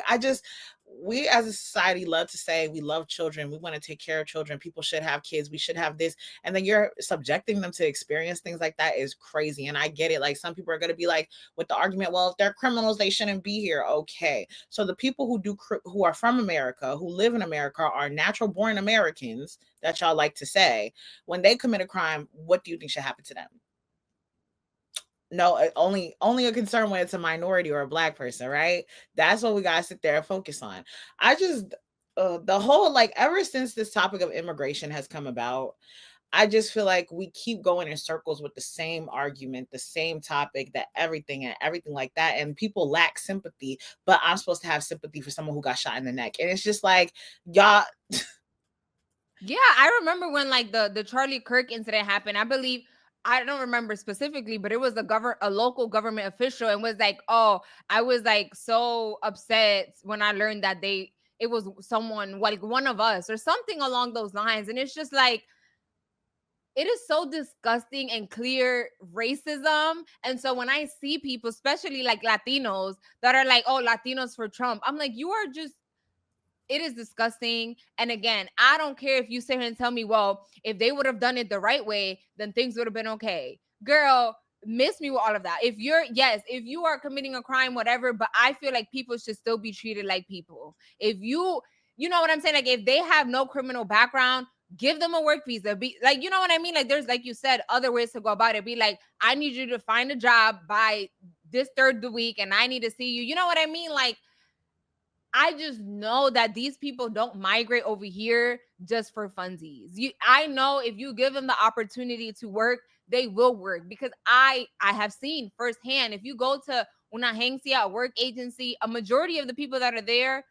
we as a society love to say we love children, we want to take care of children, people should have kids, we should have this, and then you're subjecting them to experience things like that is crazy. And I get it, like, some people are going to be like, with the argument, well, if they're criminals, they shouldn't be here. Okay, so the people who are from America, who live in America, are natural born Americans that y'all like to say, when they commit a crime, what do you think should happen to them? No, only a concern when it's a minority or a Black person, right? That's what we gotta sit there and focus on. I just the whole, like, ever since this topic of immigration has come about, I just feel like we keep going in circles with the same argument, the same topic, that everything like that, and people lack sympathy. But I'm supposed to have sympathy for someone who got shot in the neck, and it's just like, y'all. Yeah, I remember when, like, the Charlie Kirk incident happened. I believe, I don't remember specifically, but it was a local government official, and was like, oh, I was like so upset when I learned that it was someone, like one of us or something along those lines. And it's just like, it is so disgusting and clear racism. And so when I see people, especially like Latinos, that are like, oh, Latinos for Trump, I'm like, you are just it is disgusting. And again, I don't care if you sit here and tell me, well, if they would have done it the right way, then things would have been okay. Girl, miss me with all of that. If you are committing a crime, whatever, but I feel like people should still be treated like people. If you know what I'm saying? Like, if they have no criminal background, give them a work visa. Be like, you know what I mean? Like, there's, like you said, other ways to go about it. Be like, I need you to find a job by this third of the week, and I need to see you. You know what I mean? Like, I just know that these people don't migrate over here just for funsies. I know if you give them the opportunity to work, they will work, because I have seen firsthand, if you go to una agencia, a work agency, a majority of the people that are there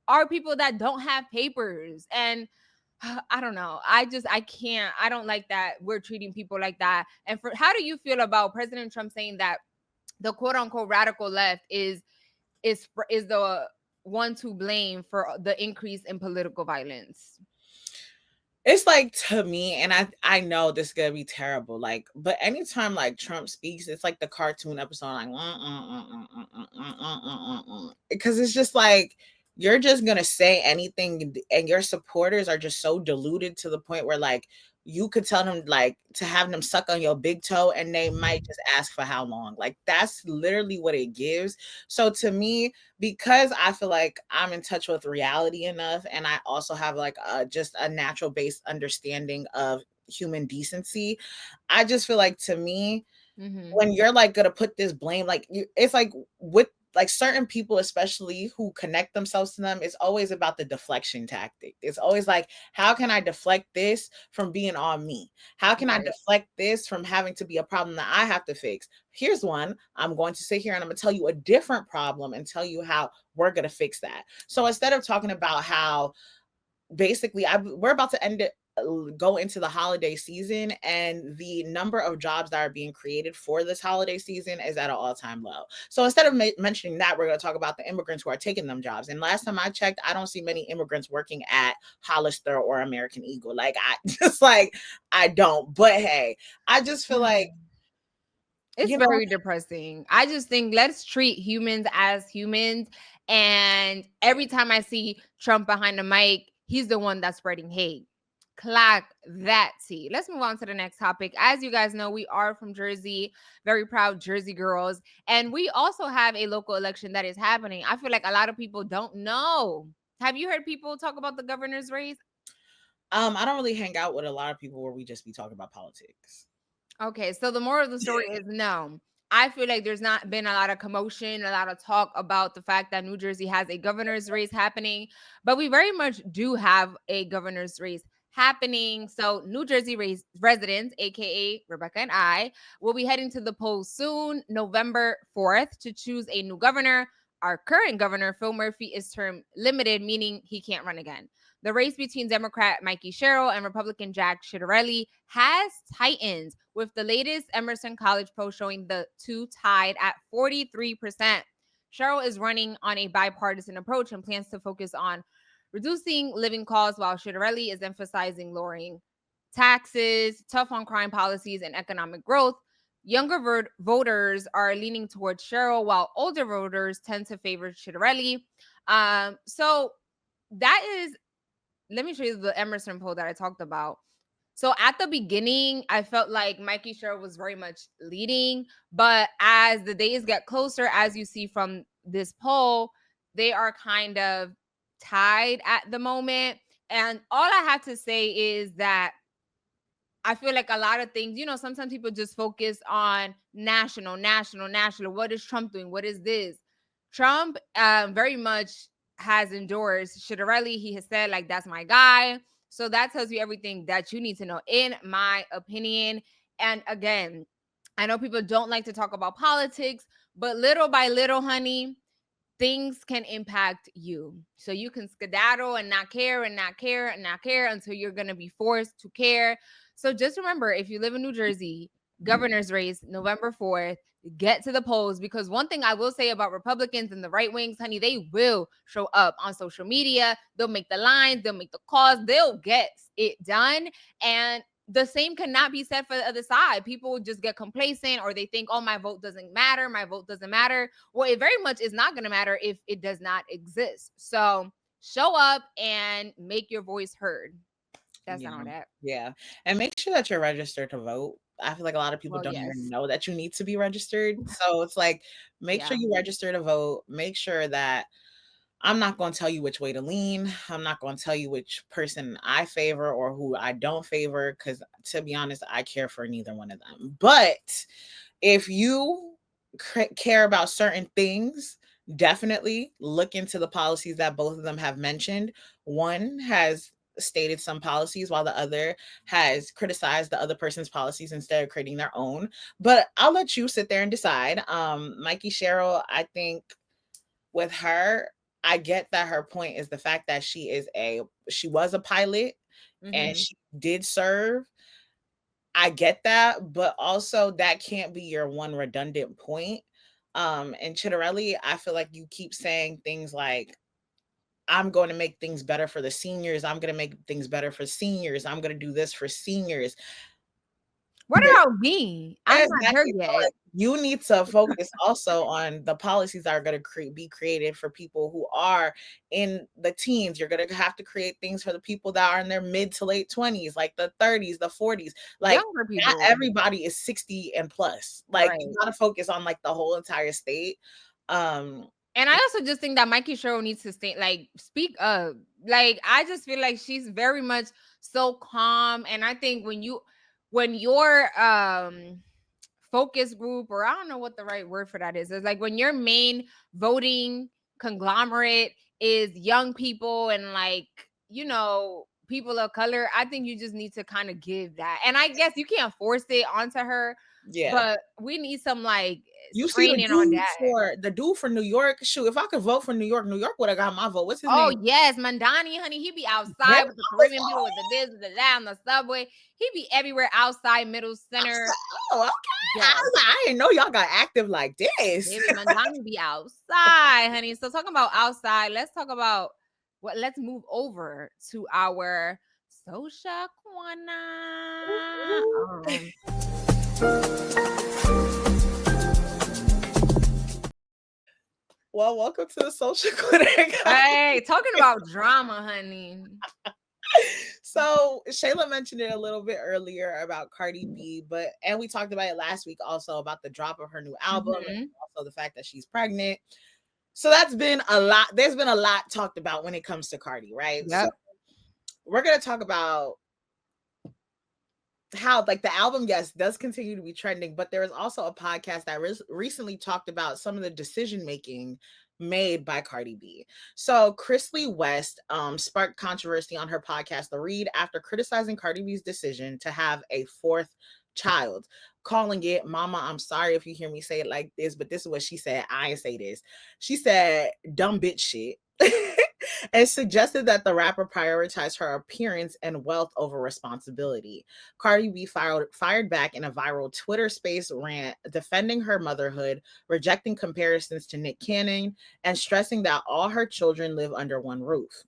are people that don't have papers. And I don't know. I don't like that we're treating people like that. And how do you feel about President Trump saying that the quote unquote radical left is the one to blame for the increase in political violence? It's like, to me, and I know this is gonna be terrible, like, but anytime like Trump speaks, it's like the cartoon episode, like because it's just like, you're just gonna say anything, and your supporters are just so deluded to the point where, like, you could tell them, like, to have them suck on your big toe and they might just ask for how long. Like, that's literally what it gives. So to me, because I feel like I'm in touch with reality enough, and I also have like just a natural based understanding of human decency, I just feel like, to me, when you're like gonna put this blame, like, it's like with like certain people, especially who connect themselves to them, it's always about the deflection tactic. It's always like, how can I deflect this from being on me? How can I deflect this from having to be a problem that I have to fix? Here's one. I'm going to sit here and I'm going to tell you a different problem and tell you how we're going to fix that. So instead of talking about how basically we're about to go into the holiday season, and the number of jobs that are being created for this holiday season is at an all-time low. So instead of mentioning that, we're going to talk about the immigrants who are taking them jobs. And last time I checked, I don't see many immigrants working at Hollister or American Eagle. Like, I don't. But hey, I just feel like it's very depressing. I just think, let's treat humans as humans. And every time I see Trump behind the mic, he's the one that's spreading hate. Clack that tea. Let's move on to the next topic. As you guys know, we are from Jersey, very proud Jersey girls. And we also have a local election that is happening. I feel like a lot of people don't know. Have you heard people talk about the governor's race? I don't really hang out with a lot of people where we just be talking about politics. Okay, so the moral of the story is no. I feel like there's not been a lot of commotion, a lot of talk about the fact that New Jersey has a governor's race happening, but we very much do have a governor's race happening. So New Jersey residents, aka Rebecca and I, will be heading to the polls soon, November 4th, to choose a new governor. Our current governor, Phil Murphy, is term limited, meaning he can't run again. The race between Democrat Mikie Sherrill and Republican Jack Ciattarelli has tightened, with the latest Emerson College poll showing the two tied at 43%. Sherrill is running on a bipartisan approach and plans to focus on reducing living costs, while Ciattarelli is emphasizing lowering taxes, tough on crime policies, and economic growth. Younger voters are leaning towards Sherrill, while older voters tend to favor Ciattarelli. So that is, let me show you the Emerson poll that I talked about. So at the beginning, I felt like Mikie Sherrill was very much leading, but as the days get closer, as you see from this poll, they are kind of tied at the moment. And all I have to say is that I feel like a lot of things, sometimes people just focus on national. What is Trump doing? What is this? Trump very much has endorsed Ciattarelli. He has said, like, that's my guy. So that tells you everything that you need to know, in my opinion. And again, I know people don't like to talk about politics, but little by little, honey, things can impact you. So you can skedaddle and not care until you're going to be forced to care. So just remember, if you live in New Jersey, governor's race, November 4th, get to the polls, because one thing I will say about Republicans and the right wings, honey, they will show up on social media. They'll make the lines, they'll make the calls, they'll get it done. And the same cannot be said for the other side. People just get complacent, or they think, oh, my vote doesn't matter. Well, it very much is not going to matter if it does not exist. So show up and make your voice heard. That's Yeah. not all that. Yeah. And make sure that you're registered to vote. I feel like a lot of people Well, don't yes. even know that you need to be registered. So it's like, make sure Yeah. you register to vote. Make sure that I'm not going to tell you which way to lean. I'm not going to tell you which person I favor or who I don't favor, because to be honest, I care for neither one of them. But if you care about certain things, definitely look into the policies that both of them have mentioned. One has stated some policies while the other has criticized the other person's policies instead of creating their own. But I'll let you sit there and decide. Mikie, Sherrill, I think with her, I get that her point is the fact that she was a pilot and she did serve. I get that, but also that can't be your one redundant point. And Ciattarelli, I feel like you keep saying things like, I'm going to make things better for the seniors. I'm going to make things better for seniors. I'm going to do this for seniors. What about me? I'm not here yet. You need to focus also on the policies that are going to be created for people who are in the teens. You're going to have to create things for the people that are in their mid to late 20s, like the 30s, the 40s. Like, younger people. not everybody is 60 and plus. Like, you got to focus on like the whole entire state. And I also just think that Mikie Sherrill needs to speak up. Like, I just feel like she's very much so calm. And I think when your focus group, or I don't know what the right word for that is, it's like when your main voting conglomerate is young people and like, you know, people of color, I think you just need to kind of give that. And I guess you can't force it onto her. Yeah. But we need some like training on that. For the dude for New York. Shoot, if I could vote for New York would have got my vote. What's his name? Oh yes, Mandani, honey. He be outside with the Caribbean people, with the this, with the that, on the subway. He be everywhere outside, middle, center. Oh, okay. Yes. I didn't know y'all got active like this. Baby, Mandani be outside, honey. So talking about outside, let's talk about let's move over to our social corner. Well, welcome to the social corner. Hey, talking about drama, honey. So Shayla mentioned it a little bit earlier about Cardi B, and we talked about it last week also about the drop of her new album and also the fact that she's pregnant. So that's been a lot. There's been a lot talked about when it comes to Cardi, right? Yep. So we're going to talk about how like the album, yes, does continue to be trending, but there is also a podcast that recently talked about some of the decision making made by Cardi B. So Crissle West sparked controversy on her podcast The Read after criticizing Cardi B's decision to have a fourth child, calling it, "Mama, I'm sorry if you hear me say it like this, but this is what she said. I ain't say this." She said dumb bitch shit. And suggested that the rapper prioritize her appearance and wealth over responsibility. Cardi B fired back in a viral Twitter space rant, defending her motherhood, rejecting comparisons to Nick Cannon, and stressing that all her children live under one roof.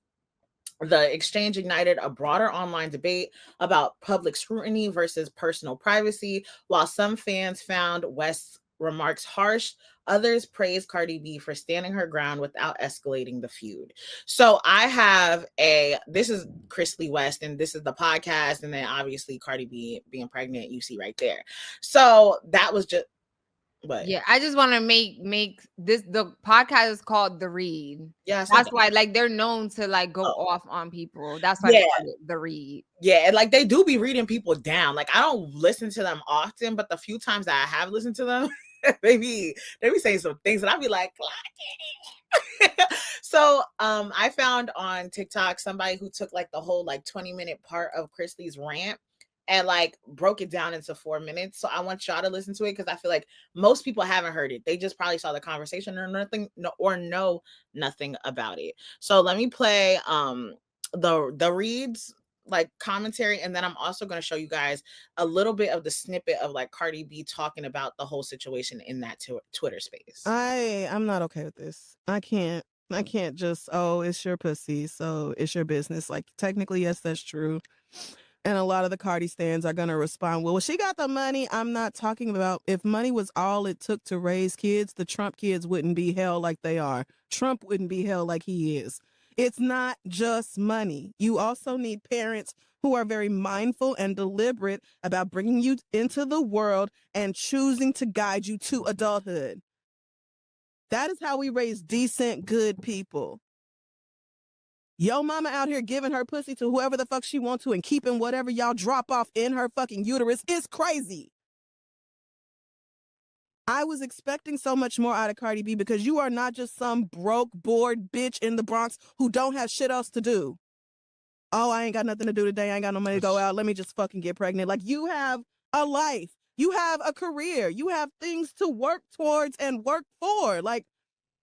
The exchange ignited a broader online debate about public scrutiny versus personal privacy. While some fans found West's remarks harsh, others praised Cardi B for standing her ground without escalating the feud. So this is Crissle West, and this is the podcast, and then obviously Cardi B being pregnant, you see right there. So that was just what? Yeah, I just want to make this, the podcast is called The Read. Yeah, that's why like they're known to like go off on people. That's why they call it The Read. Yeah, and like they do be reading people down. Like I don't listen to them often, but the few times that I have listened to them, they be saying some things, and I'll be like, so I found on TikTok somebody who took like the whole like 20-minute part of Crissle's rant and like broke it down into 4 minutes. So I want y'all to listen to it because I feel like most people haven't heard it. They just probably saw the conversation or know nothing about it. So let me play the reads like commentary, and then I'm also going to show you guys a little bit of the snippet of like Cardi B talking about the whole situation in that Twitter space. I'm not okay with this. I can't just, oh, it's your pussy, so it's your business. Like technically, yes, that's true. And a lot of the Cardi stans are going to respond, well, she got the money. I'm not talking about, if money was all it took to raise kids, the Trump kids wouldn't be held like they are. Trump wouldn't be held like he is. It's not just money. You also need parents who are very mindful and deliberate about bringing you into the world and choosing to guide you to adulthood. That is how we raise decent, good people. Yo mama out here giving her pussy to whoever the fuck she wants to and keeping whatever y'all drop off in her fucking uterus is crazy. I was expecting so much more out of Cardi B because you are not just some broke, bored bitch in the Bronx who don't have shit else to do. Oh, I ain't got nothing to do today. I ain't got no money to go out. Let me just fucking get pregnant. Like, you have a life. You have a career. You have things to work towards and work for. Like,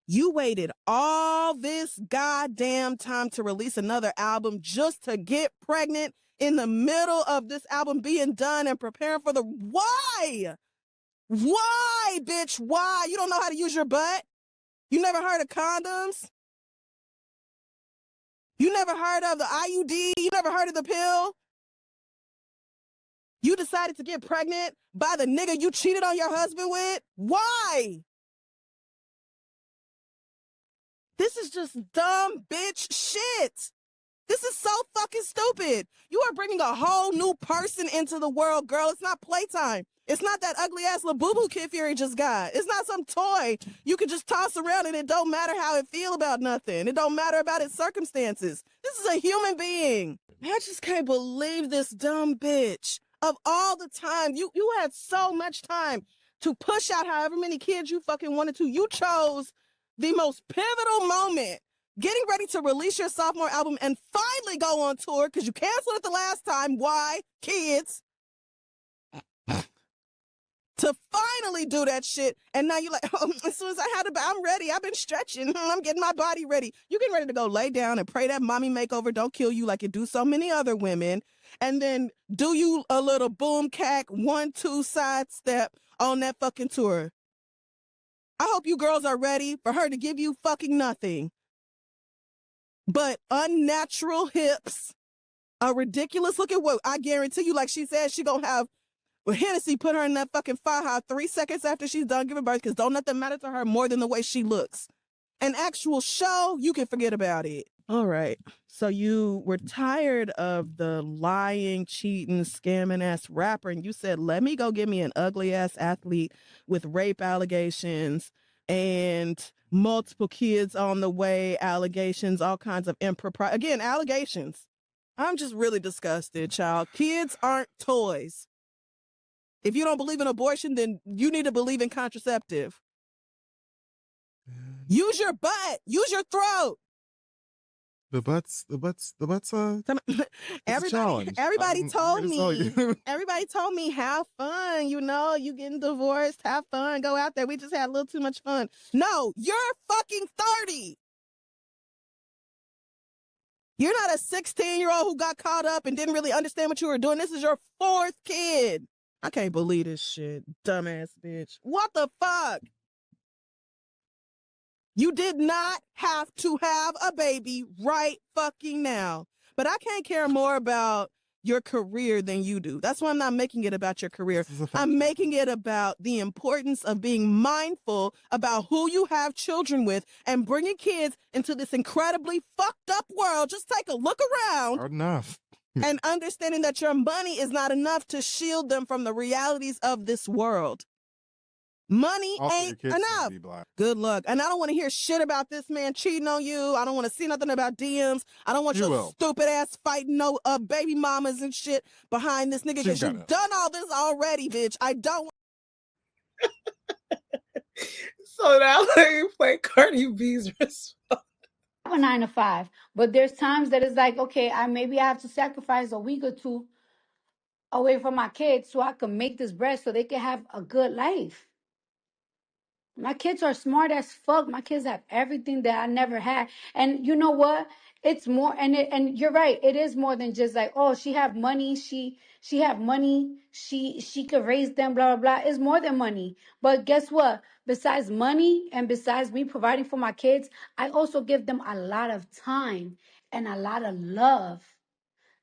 you waited all this goddamn time to release another album just to get pregnant in the middle of this album being done and preparing for the... Why? Why, bitch? Why? You don't know how to use your butt? You never heard of condoms? You never heard of the IUD? You never heard of the pill? You decided to get pregnant by the nigga you cheated on your husband with? Why? This is just dumb bitch shit. This is so fucking stupid. You are bringing a whole new person into the world, girl. It's not playtime. It's not that ugly ass Labubu Kid Fury just got. It's not some toy you can just toss around and it don't matter how it feel about nothing. It don't matter about its circumstances. This is a human being. I just can't believe this dumb bitch. Of all the time, you had so much time to push out however many kids you fucking wanted to. You chose the most pivotal moment, getting ready to release your sophomore album and finally go on tour because you canceled it the last time. Why? Kids. To finally do that shit. And now you're like, oh, as soon as I had I'm ready. I've been stretching. I'm getting my body ready. You're getting ready to go lay down and pray that mommy makeover don't kill you like it do so many other women. And then do you a little boom cack 1-2 sidestep on that fucking tour. I hope you girls are ready for her to give you fucking nothing but unnatural hips, a ridiculous looking what I guarantee you, like she said, she gonna have Hennessy put her in that fucking fire 3 seconds after she's done giving birth because don't nothing matter to her more than the way she looks. An actual show, you can forget about it. All right. So you were tired of the lying, cheating, scamming ass rapper, and you said, let me go get me an ugly ass athlete with rape allegations and multiple kids on the way, allegations, all kinds of impropriety. Again, allegations. I'm just really disgusted, child. Kids aren't toys. If you don't believe in abortion, then you need to believe in contraceptive. Use your butt. Use your throat. The butts. Everybody told me, have fun. You know, you getting divorced, have fun, go out there. We just had a little too much fun. No, you're fucking 30. You're not a 16-year-old who got caught up and didn't really understand what you were doing. This is your 4th kid. I can't believe this shit, dumbass bitch. What the fuck? You did not have to have a baby right fucking now. But I can't care more about your career than you do. That's why I'm not making it about your career. I'm making it about the importance of being mindful about who you have children with and bringing kids into this incredibly fucked up world. Just take a look around. Hard enough. And understanding that your money is not enough to shield them from the realities of this world. Money Also, ain't enough. Good luck. And I don't want to hear shit about this man cheating on you. I don't want to see nothing about DMs. I don't want your stupid ass fighting no baby mamas and shit behind this nigga because you've done all this already, bitch. I don't. So now let me play Cardi B's response. A 9 to 5, but there's times that it's like, okay, maybe I have to sacrifice a week or 2 away from my kids so I can make this bread so they can have a good life. My kids are smart as fuck. My kids have everything that I never had. And you know what? It's more, and you're right. It is more than just like, oh, she have money. She have money. She could raise them, blah, blah, blah. It's more than money. But guess what? Besides money and besides me providing for my kids, I also give them a lot of time and a lot of love.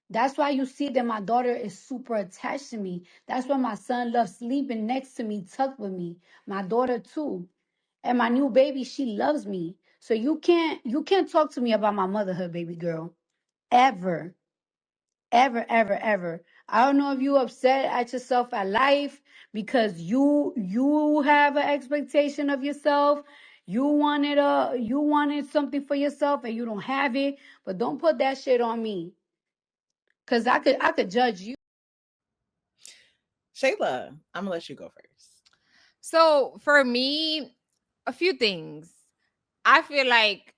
That's why you see that my daughter is super attached to me. That's why my son loves sleeping next to me, tucked with me. My daughter too. And my new baby, she loves me. So you can't talk to me about my motherhood, baby girl. Ever. Ever, ever, ever. I don't know if you upset at yourself at life because you have an expectation of yourself. You wanted something for yourself and you don't have it. But don't put that shit on me. Cause I could judge you. Shayla, I'm gonna let you go first. So for me, a few things. I feel like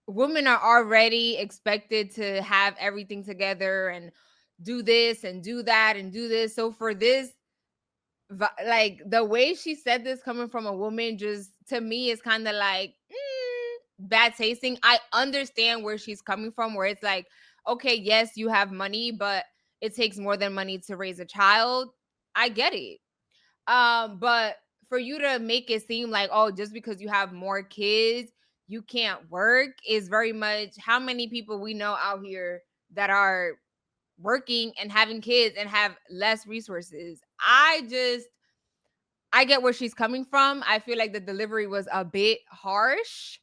women are already expected to have everything together and do this and do that and do this. So for this, like the way she said this coming from a woman, just to me is kind of like bad tasting. I understand where she's coming from, where it's like, okay, yes, you have money, but it takes more than money to raise a child. I get it. But for you to make it seem like, oh, just because you have more kids, you can't work is very much how many people we know out here that are working and having kids and have less resources. I get where she's coming from. I feel like the delivery was a bit harsh.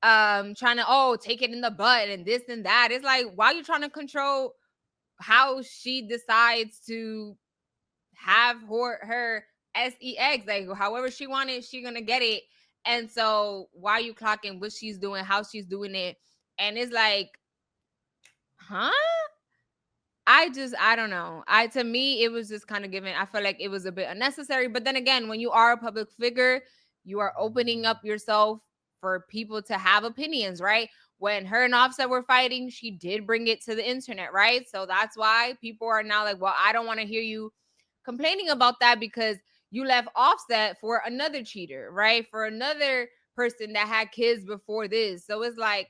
Trying to take it in the butt and this and that. It's like, why are you trying to control how she decides to have her sex? Like however she wanted, she gonna get it. And so why are you clocking what she's doing, how she's doing it? And it's like, huh? I don't know. To me, it was just kind of given. I feel like it was a bit unnecessary. But then again, when you are a public figure, you are opening up yourself for people to have opinions, right? When her and Offset were fighting, she did bring it to the internet, right? So that's why people are now like, well, I don't want to hear you complaining about that because you left Offset for another cheater, right? For another person that had kids before this. So it's like,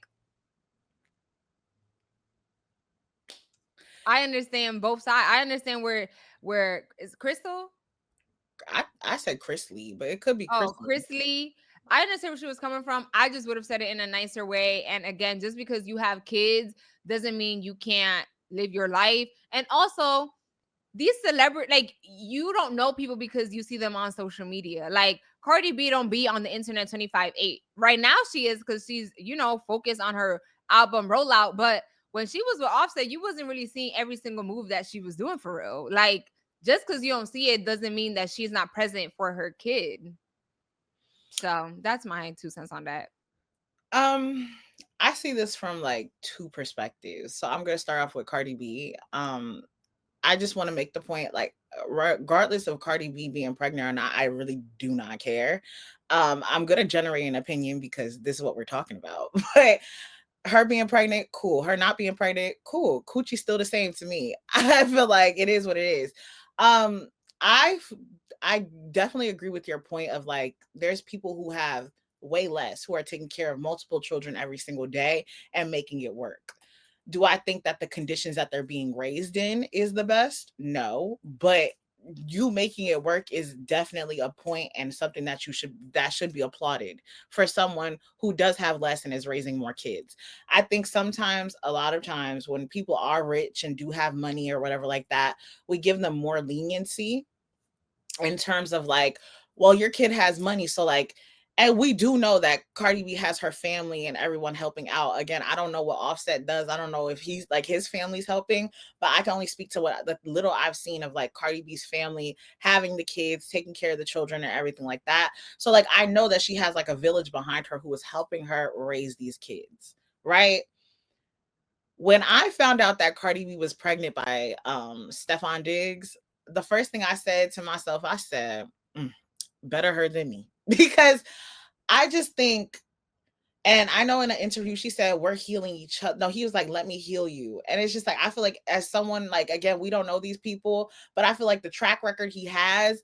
I understand both sides. I understand where is Crissle? I said Crissle, but it could be Oh, Crissle. Crissle. I understand where she was coming from. I just would have said it in a nicer way. And again, just because you have kids doesn't mean you can't live your life. And also, these celebrity, like, you don't know people because you see them on social media. Like Cardi B don't be on the internet 25/8. Right now she is because she's, focused on her album rollout. But when she was with Offset, you wasn't really seeing every single move that she was doing for real. Like, just because you don't see it doesn't mean that she's not present for her kid. So that's my 2 cents on that. I see this from like two perspectives. So I'm gonna start off with Cardi B. I just want to make the point, like, regardless of Cardi B being pregnant or not, I really do not care. I'm gonna generate an opinion because this is what we're talking about. But her being pregnant, cool. Her not being pregnant, cool. Coochie's still the same to me. I feel like it is what it is. Um, I I definitely agree with your point of like, there's people who have way less who are taking care of multiple children every single day and making it work. Do I think that the conditions that they're being raised in is the best? No, but you making it work is definitely a point and something that should be applauded for someone who does have less and is raising more kids. I think sometimes, a lot of times, when people are rich and do have money or whatever like that, we give them more leniency in terms of like, well, your kid has money, so like, and we do know that Cardi B has her family and everyone helping out. Again, I don't know what Offset does. I don't know if he's like his family's helping, but I can only speak to what the little I've seen of like Cardi B's family having the kids, taking care of the children and everything like that. So like, I know that she has like a village behind her who is helping her raise these kids, right? When I found out that Cardi B was pregnant by Stefan Diggs, the first thing I said to myself, I said, better her than me. Because I just think, and I know in an interview she said we're healing each other. No, he was like, let me heal you. And it's just like, I feel like as someone, like, again, we don't know these people, but I feel like the track record he has,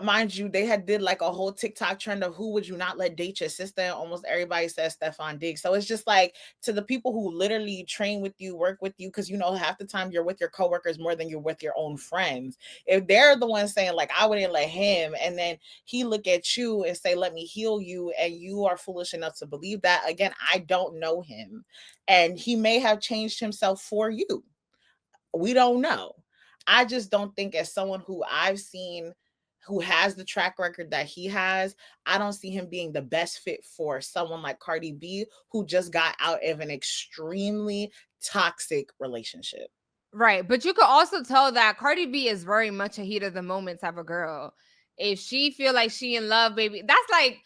mind you, they had did like a whole TikTok trend of who would you not let date your sister, and almost everybody says Stefan Diggs. So it's just like, to the people who literally train with you, work with you, because half the time you're with your coworkers more than you're with your own friends. If they're the ones saying like, I wouldn't let him, and then he look at you and say, let me heal you, and you are foolish enough to believe that, again, I don't know him, and he may have changed himself for you. We don't know. I just don't think, as someone who I've seen who has the track record that he has, I don't see him being the best fit for someone like Cardi B, who just got out of an extremely toxic relationship. Right. But you could also tell that Cardi B is very much a heat of the moment type of girl. If she feel like she in love, baby, that's like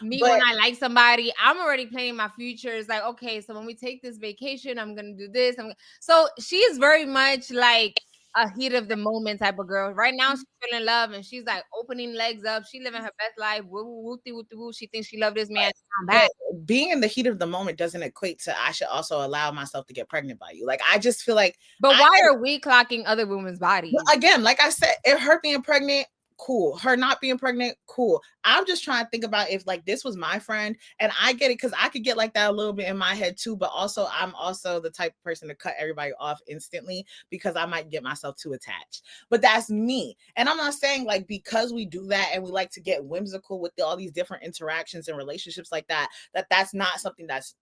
me when I like somebody. I'm already planning my future. It's like, okay, so when we take this vacation, I'm gonna do this. So she is very much like a heat of the moment type of girl. Right now, she's feeling love and she's like opening legs up. She living her best life. Woo woo woo woo. She thinks she love this man. I'm back. Being in the heat of the moment doesn't equate to I should also allow myself to get pregnant by you. Like, I just feel like, but why are we clocking other women's bodies? Again, like I said, if her being pregnant, cool. Her not being pregnant, cool. I'm just trying to think about if like this was my friend, and I get it because I could get like that a little bit in my head too, but also I'm also the type of person to cut everybody off instantly because I might get myself too attached. But that's me. And I'm not saying like because we do that and we like to get whimsical with all these different interactions and relationships like that, that's not something that's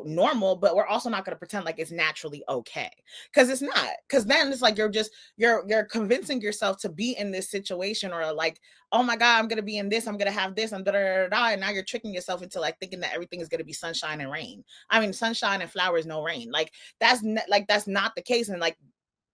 normal, but we're also not going to pretend like it's naturally okay, because it's not. Because then it's like you're convincing yourself to be in this situation, or like, oh my god, I'm going to be in this, I'm going to have this, and and now you're tricking yourself into like thinking that everything is going to be sunshine and rain. I mean, sunshine and flowers, no rain. Like that's not the case, and like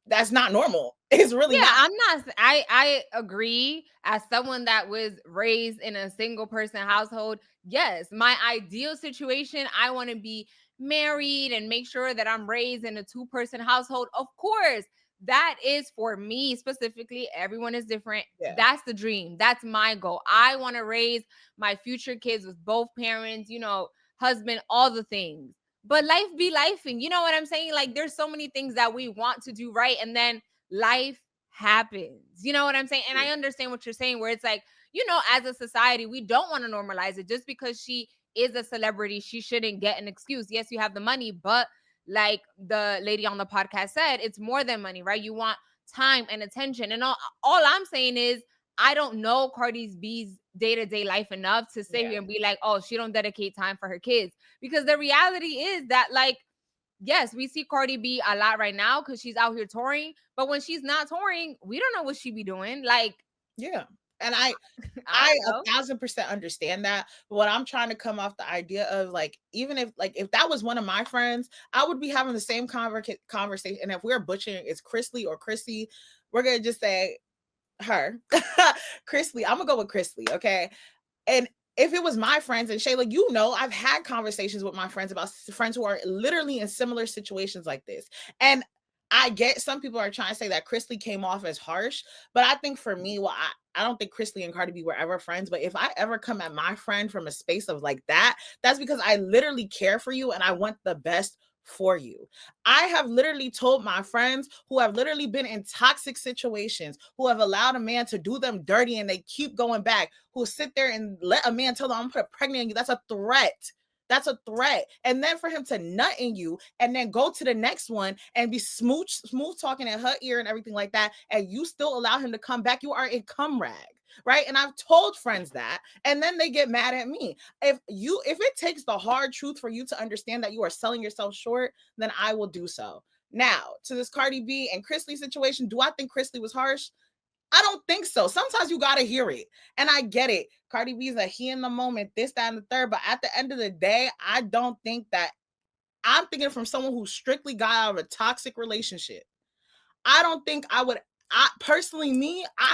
that's not normal. It's really not. I'm not. I agree. As someone that was raised in a single person household, yes, my ideal situation, I want to be married and make sure that I'm raised in a 2-person household. Of course, that is for me specifically. Everyone is different. Yeah. That's the dream. That's my goal. I want to raise my future kids with both parents, husband, all the things. But life be lifing. You know what I'm saying? Like, there's so many things that we want to do right, and then life happens. You know what I'm saying? And I understand what you're saying, where it's like, as a society, we don't want to normalize it. Just because she is a celebrity, she shouldn't get an excuse. Yes, you have the money, but like the lady on the podcast said, it's more than money, right? You want time and attention. And all I'm saying is, I don't know Cardi B's day-to-day life enough to sit here and be like, oh, she don't dedicate time for her kids. Because the reality is that, like, yes, we see Cardi B a lot right now because she's out here touring. But when she's not touring, we don't know what she be doing. Like, yeah. And I 1,000% understand that. But what I'm trying to come off the idea of, like, even if that was one of my friends, I would be having the same conversation. And if we're butchering, it's Crissle or Chrissy, we're going to just say her. Crissle. I'm going to go with Crissle, okay? And if it was my friends, and Shayla, I've had conversations with my friends about friends who are literally in similar situations like this. And I get some people are trying to say that Crissle came off as harsh, but I think for me, I don't think Crissle and Cardi B were ever friends. But if I ever come at my friend from a space of like that, that's because I literally care for you and I want the best for you. I have literally told my friends who have literally been in toxic situations, who have allowed a man to do them dirty and they keep going back, who sit there and let a man tell them, I'm pregnant on you. That's a threat. That's a threat. And then for him to nut in you and then go to the next one and be smooth talking in her ear and everything like that, and you still allow him to come back, you are a cum rag. Right. And I've told friends that, and then they get mad at me. If it takes the hard truth for you to understand that you are selling yourself short, then I will do so. Now, to this Cardi B and Crissle situation, do I think Crissle was harsh? I don't think so. Sometimes you got to hear it. And I get it. Cardi B is a he in the moment, this, that, and the third. But at the end of the day, I don't think that. I'm thinking from someone who strictly got out of a toxic relationship. I don't think I would. I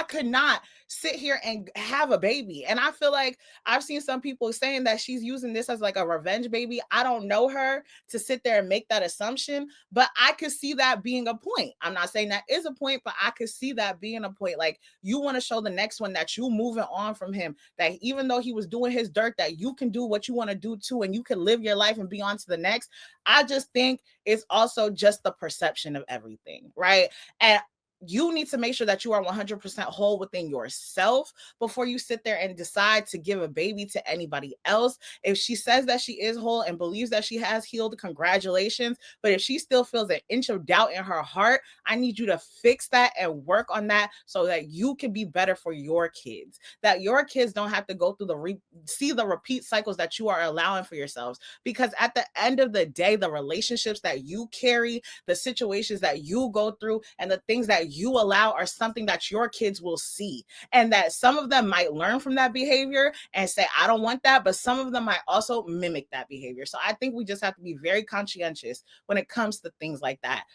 could not sit here and have a baby. And I feel like I've seen some people saying that she's using this as like a revenge baby. I don't know her to sit there and make that assumption, but I could see that being a point. I'm not saying that is a point, but I could see that being a point. Like, you want to show the next one that you moving on from him, that even though he was doing his dirt, that you can do what you want to do too, and you can live your life and be on to the next. I just think it's also just the perception of everything, right? And you need to make sure that you are 100% whole within yourself before you sit there and decide to give a baby to anybody else. If she says that she is whole and believes that she has healed, congratulations. But if she still feels an inch of doubt in her heart, I need you to fix that and work on that so that you can be better for your kids, that your kids don't have to go through see the repeat cycles that you are allowing for yourselves. Because at the end of the day, the relationships that you carry, the situations that you go through, and the things that you allow are something that your kids will see, and that some of them might learn from that behavior and say, I don't want that, but some of them might also mimic that behavior. So I think we just have to be very conscientious when it comes to things like that.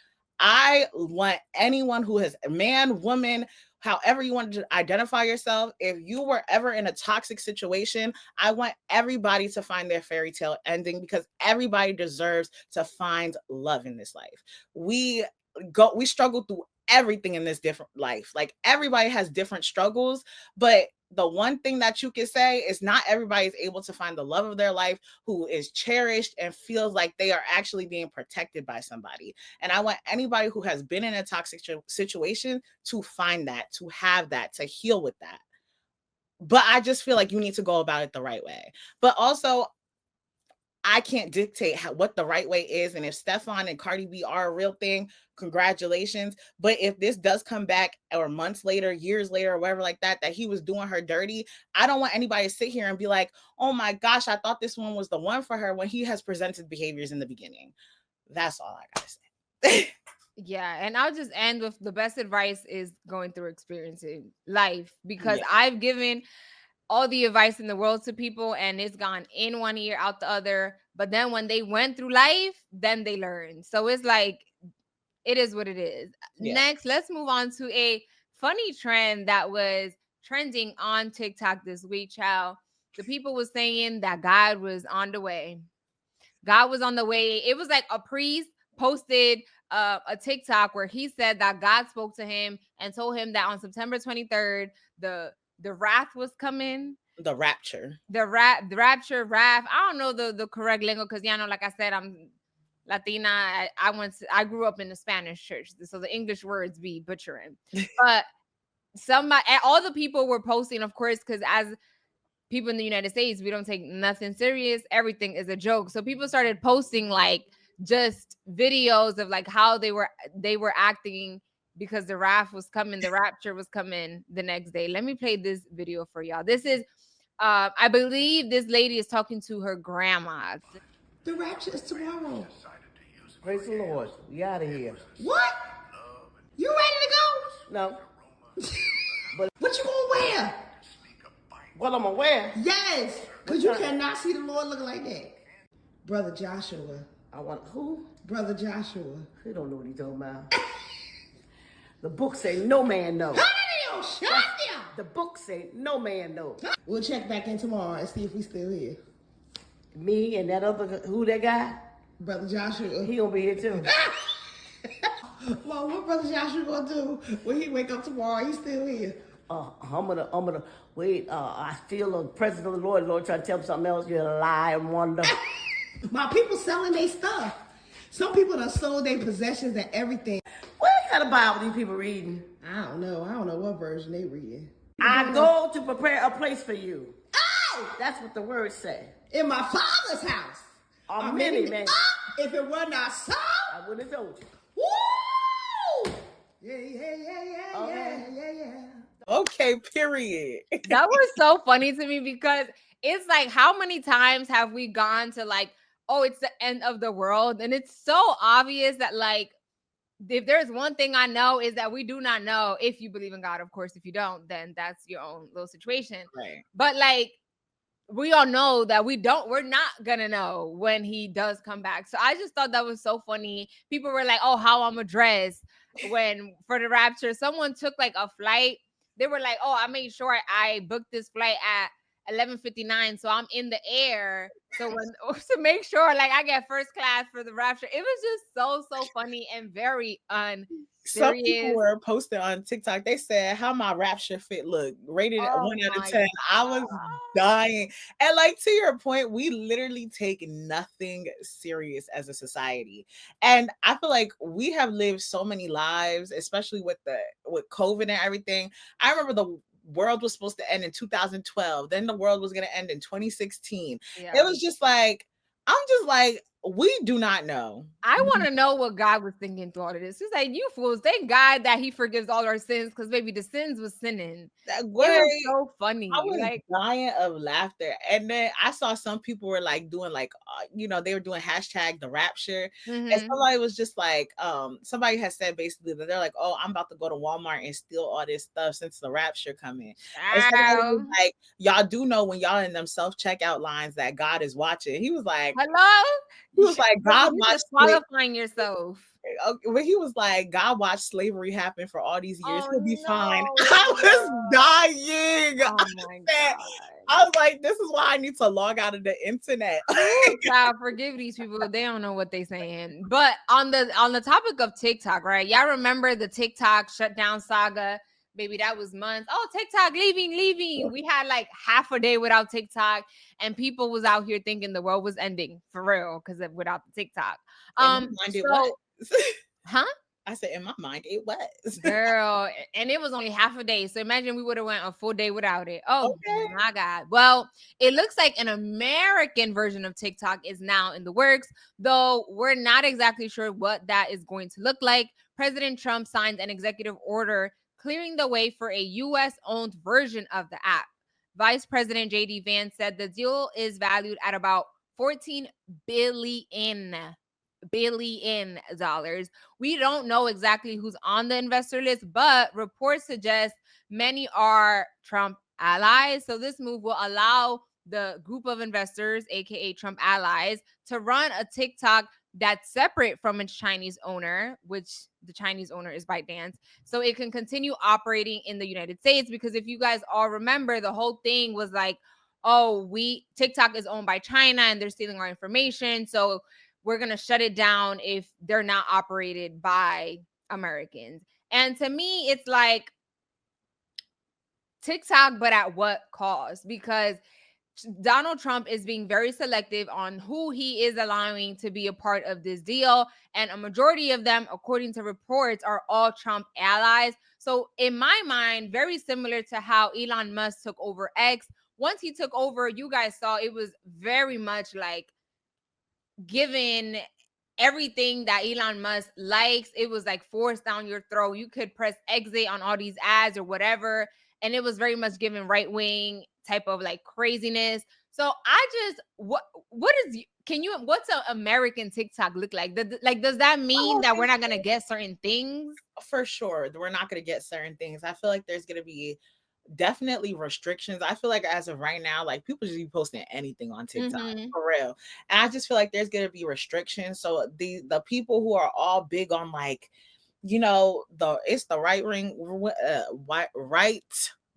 I want anyone who has a man, woman, however you want to identify yourself, if you were ever in a toxic situation, I want everybody to find their fairy tale ending, because everybody deserves to find love in this life. We struggle through everything in this different life. Like, everybody has different struggles, but the one thing that you can say is not everybody is able to find the love of their life who is cherished and feels like they are actually being protected by somebody. And I want anybody who has been in a toxic situation to find that, to have that, to heal with that. But I just feel like you need to go about it the right way. But also, I can't dictate what the right way is. And if Stefan and Cardi B are a real thing, congratulations. But if this does come back, or months later, years later, or whatever like that, that he was doing her dirty, I don't want anybody to sit here and be like, oh my gosh, I thought this one was the one for her, when he has presented behaviors in the beginning. That's all I gotta say. Yeah, and I'll just end with the best advice is going through experiencing life, because I've given all the advice in the world to people and it's gone in one ear out the other, but then when they went through life, then they learned. So it's like, it is what it is. Next, let's move on to a funny trend that was trending on TikTok this week, child. The people was saying that God was on the way. God was on the way. It was like a priest posted a TikTok where he said that God spoke to him and told him that on September 23rd, the wrath was coming. The rapture. The rapture, wrath. I don't know the correct lingo, because like I said, I'm Latina. I grew up in the Spanish church, so the English words be butchering. But all the people were posting, of course, because as people in the United States, we don't take nothing serious. Everything is a joke. So people started posting like just videos of like how they were acting, because the wrath was coming, the rapture was coming the next day. Let me play this video for y'all. This is, I believe this lady is talking to her grandma. The rapture is tomorrow. Praise the Lord. We out of here. What? You ready to go? No. But what you gonna wear? What I'm gonna wear? Yes, because you cannot see the Lord looking like that. Brother Joshua. I want who? Brother Joshua. He don't know what he's talking about. The book say no man knows. The book say no man knows. We'll check back in tomorrow and see if we still here. Me and that other, who that guy? Brother Joshua. He gonna be here too. Well, what Brother Joshua gonna do when he wake up tomorrow? He's still here. I'm gonna wait. I feel the presence of the Lord. Lord trying to tell me something else. You lie and wonder. My people selling their stuff. Some people done sold their possessions and everything. What kind of Bible these people reading? I don't know what version they reading. I go to prepare a place for you. Oh! That's what the words say. In my Father's house. Are many, man. If it were not so, I wouldn't have told you. Woo! Yeah. Okay, period. That was so funny to me, because it's like, how many times have we gone to like, oh, it's the end of the world? And it's so obvious that, like, if there's one thing I know is that we do not know if you believe in God. Of course, if you don't, then that's your own little situation. Right. But like, we all know that we're not gonna know when he does come back. So I just thought that was so funny. People were like, oh, how I'm dressed when for the rapture. Someone took like a flight. They were like, oh, I made sure I booked this flight at 11:59, so I'm in the air. So to make sure like I get first class for the rapture. It was just so funny and very unserious. Some people were posting on TikTok. They said, how my rapture fit look, rated 1 out of 10. I was dying. And like, to your point, we literally take nothing serious as a society. And I feel like we have lived so many lives, especially with COVID and everything. I remember the world was supposed to end in 2012. Then the world was going to end in 2016. Yeah. It was just like, I'm just like, We do not know. I want to know what God was thinking through all of this. He's like, you fools, thank God that he forgives all our sins, because baby, the sins was sinning. That It was way, so funny. I was Like, dying of laughter. And then I saw some people were like doing like, they were doing hashtag the rapture. And somebody was just like, somebody has said basically that they're like, oh, I'm about to go to Walmart and steal all this stuff since the rapture coming. And somebody was like, y'all do know when y'all in them self-checkout lines that God is watching. He was like, hello? He was like, God You're watched disqualifying yourself. when he was like, God watched slavery happen for all these years. Oh, He'll be fine. no. I was dying. Oh my God. I was like, this is why I need to log out of the internet. God, forgive these people. They don't know what they're saying. But on the topic of TikTok, right? Y'all remember the TikTok shutdown saga? Baby, that was months. Oh, TikTok leaving. We had like half a day without TikTok, and people was out here thinking the world was ending for real because without the TikTok. Huh? I said, in my mind, it was. Girl, and it was only half a day. So imagine we would have went a full day without it. Oh, okay. My God. Well, it looks like an American version of TikTok is now in the works, though we're not exactly sure what that is going to look like. President Trump signed an executive order clearing the way for a U.S.-owned version of the app. Vice President J.D. Vance said the deal is valued at about $14 billion. We don't know exactly who's on the investor list, but reports suggest many are Trump allies. So this move will allow the group of investors, aka Trump allies, to run a TikTok that's separate from its Chinese owner, which the Chinese owner is ByteDance, so it can continue operating in the United States. Because if you guys all remember, the whole thing was like, oh, TikTok is owned by China and they're stealing our information, so we're going to shut it down if they're not operated by Americans. And to me, it's like TikTok, but at what cost? Because Donald Trump is being very selective on who he is allowing to be a part of this deal. And a majority of them, according to reports, are all Trump allies. So in my mind, very similar to how Elon Musk took over X. Once he took over, you guys saw it was very much like given everything that Elon Musk likes. It was like forced down your throat. You could press exit on all these ads or whatever. And it was very much given right-wing type of like craziness. So what's an American TikTok look like? Does that mean that we're not going to get certain things? For sure. We're not going to get certain things. I feel like there's going to be definitely restrictions. I feel like as of right now, like people just be posting anything on TikTok for real. And I just feel like there's going to be restrictions. So the people who are all big on like, it's the right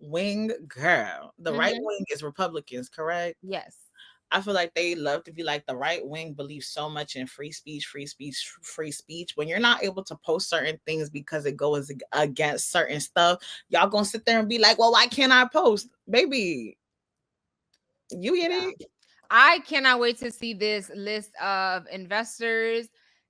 wing girl. The right wing is Republicans, correct? Yes. I feel like they love to be like the right wing believes so much in free speech. When you're not able to post certain things because it goes against certain stuff, y'all gonna sit there and be like, well, why can't I post? Baby, you get it? I cannot wait to see this list of investors.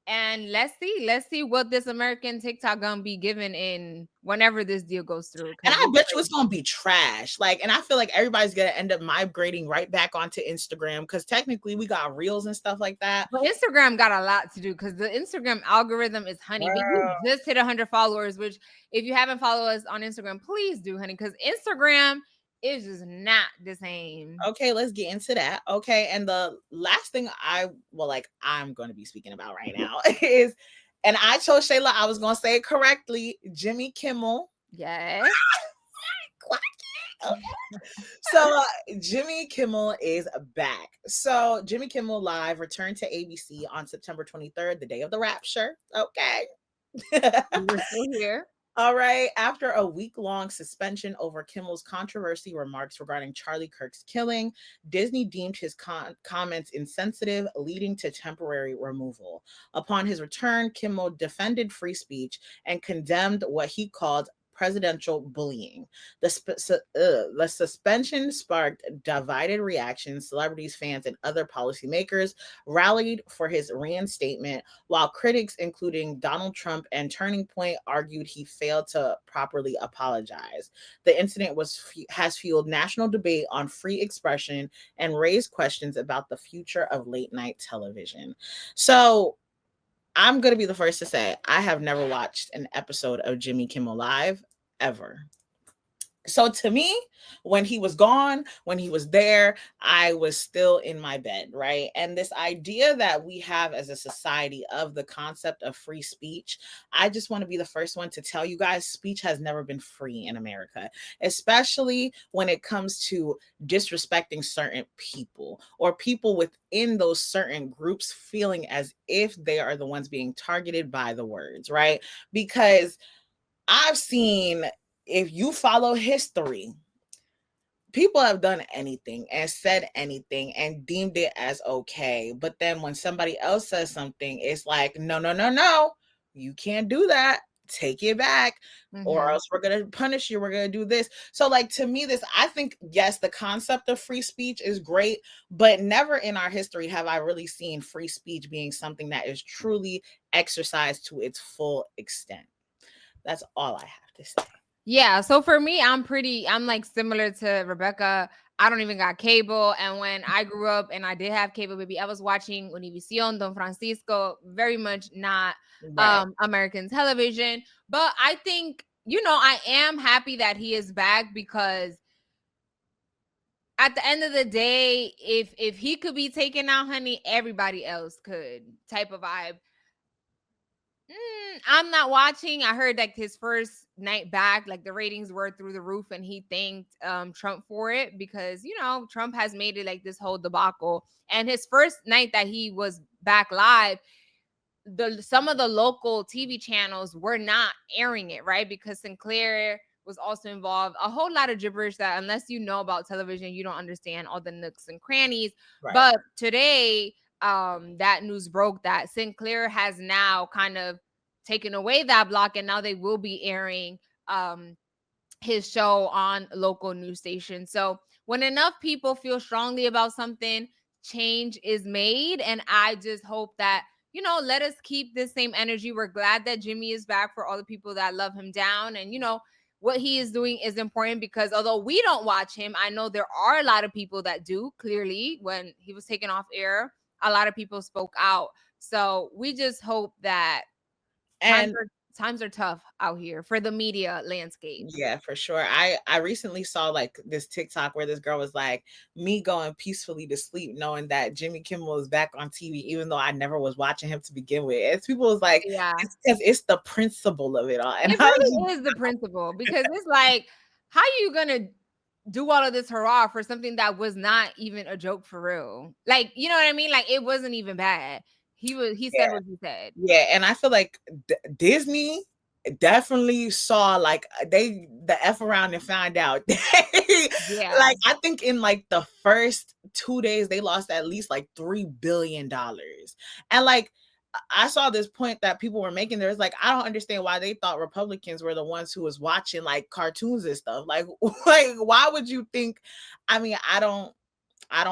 And let's see what this American TikTok gonna be given in whenever this deal goes through. And I bet you it's gonna be trash. And I feel like everybody's gonna end up migrating right back onto Instagram because technically we got reels and stuff like that. But Instagram got a lot to do because the Instagram algorithm is honey. But you just hit 100 followers, which if you haven't followed us on Instagram, please do, honey, because Instagram is just not the same. Okay, let's get into that. Okay, and the last thing I'm going to be speaking about right now is, and I told Shayla I was going to say it correctly, Jimmy Kimmel. Yes. Okay. So Jimmy Kimmel is back. So Jimmy Kimmel Live returned to ABC on September 23rd, the day of the rapture. Okay. We're still here. All right. After a week-long suspension over Kimmel's controversy remarks regarding Charlie Kirk's killing, Disney deemed his comments insensitive, leading to temporary removal. Upon his return, Kimmel defended free speech and condemned what he called presidential bullying. The suspension sparked divided reactions. Celebrities, fans, and other policymakers rallied for his reinstatement, while critics, including Donald Trump and Turning Point, argued he failed to properly apologize. The incident has fueled national debate on free expression and raised questions about the future of late night television. So I'm going to be the first to say I have never watched an episode of Jimmy Kimmel Live ever. So to me, when he was gone, when he was there, I was still in my bed, right? And this idea that we have as a society of the concept of free speech, I just want to be the first one to tell you guys, speech has never been free in America, especially when it comes to disrespecting certain people or people within those certain groups feeling as if they are the ones being targeted by the words, right? Because I've seen, if you follow history, people have done anything and said anything and deemed it as okay. But then when somebody else says something, it's like, no, you can't do that. Take it back, or else we're going to punish you. We're going to do this. So like, to me, I think, yes, the concept of free speech is great, but never in our history have I really seen free speech being something that is truly exercised to its full extent. That's all I have to say. Yeah, so for me, I'm like similar to Rebecca. I don't even got cable. And when I grew up and I did have cable, baby, I was watching Univision, Don Francisco, very much not American television. But I think, I am happy that he is back, because at the end of the day, if he could be taken out, honey, everybody else could, type of vibe. I'm not watching. I heard like his first night back, like the ratings were through the roof, and he thanked Trump for it, because Trump has made it like this whole debacle. And his first night that he was back live, some of the local TV channels were not airing it, right? Because Sinclair was also involved. A whole lot of gibberish that, unless you know about television, you don't understand all the nooks and crannies. Right. But today, that news broke that Sinclair has now kind of taken away that block, and now they will be airing his show on local news stations. So when enough people feel strongly about something, change is made. And I just hope that, let us keep this same energy. We're glad that Jimmy is back, for all the people that love him down. And, what he is doing is important, because although we don't watch him, I know there are a lot of people that do. Clearly, when he was taken off air, a lot of people spoke out. So we just hope that times are tough out here for the media landscape. Yeah, for sure. I recently saw like this TikTok where this girl was like, me going peacefully to sleep knowing that Jimmy Kimmel is back on TV, even though I never was watching him to begin with. It's people was like, it's because it's the principle of it all. And it really is the principle, because it's like, how you gonna do all of this hurrah for something that was not even a joke for real? Like, you know what I mean? Like, it wasn't even bad. He said what he said. Yeah, and I feel like Disney definitely saw like the F around and found out. Yeah. Like, I think in like the first 2 days they lost at least like $3 billion. And like, I saw this point that people were making. There's like, I don't understand why they thought Republicans were the ones who was watching like cartoons and stuff. Like why would you think? I mean, I don't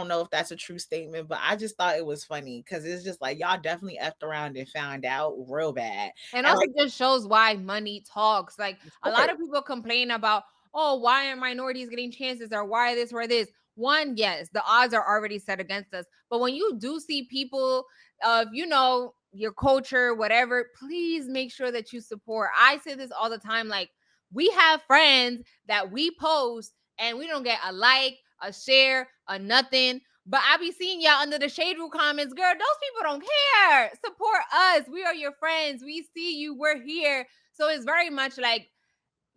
know if that's a true statement, but I just thought it was funny, because it's just like, y'all definitely effed around and found out real bad. And also like, just shows why money talks. Like, a lot of people complain about, oh, why are minorities getting chances, or why this, or this. One, yes, the odds are already set against us. But when you do see people of, your culture, whatever, please make sure that you support. I say this all the time. Like, we have friends that we post and we don't get a like, a share, a nothing. But I be seeing y'all under the shade room comments, girl, those people don't care. Support us. We are your friends. We see you. We're here. So it's very much like,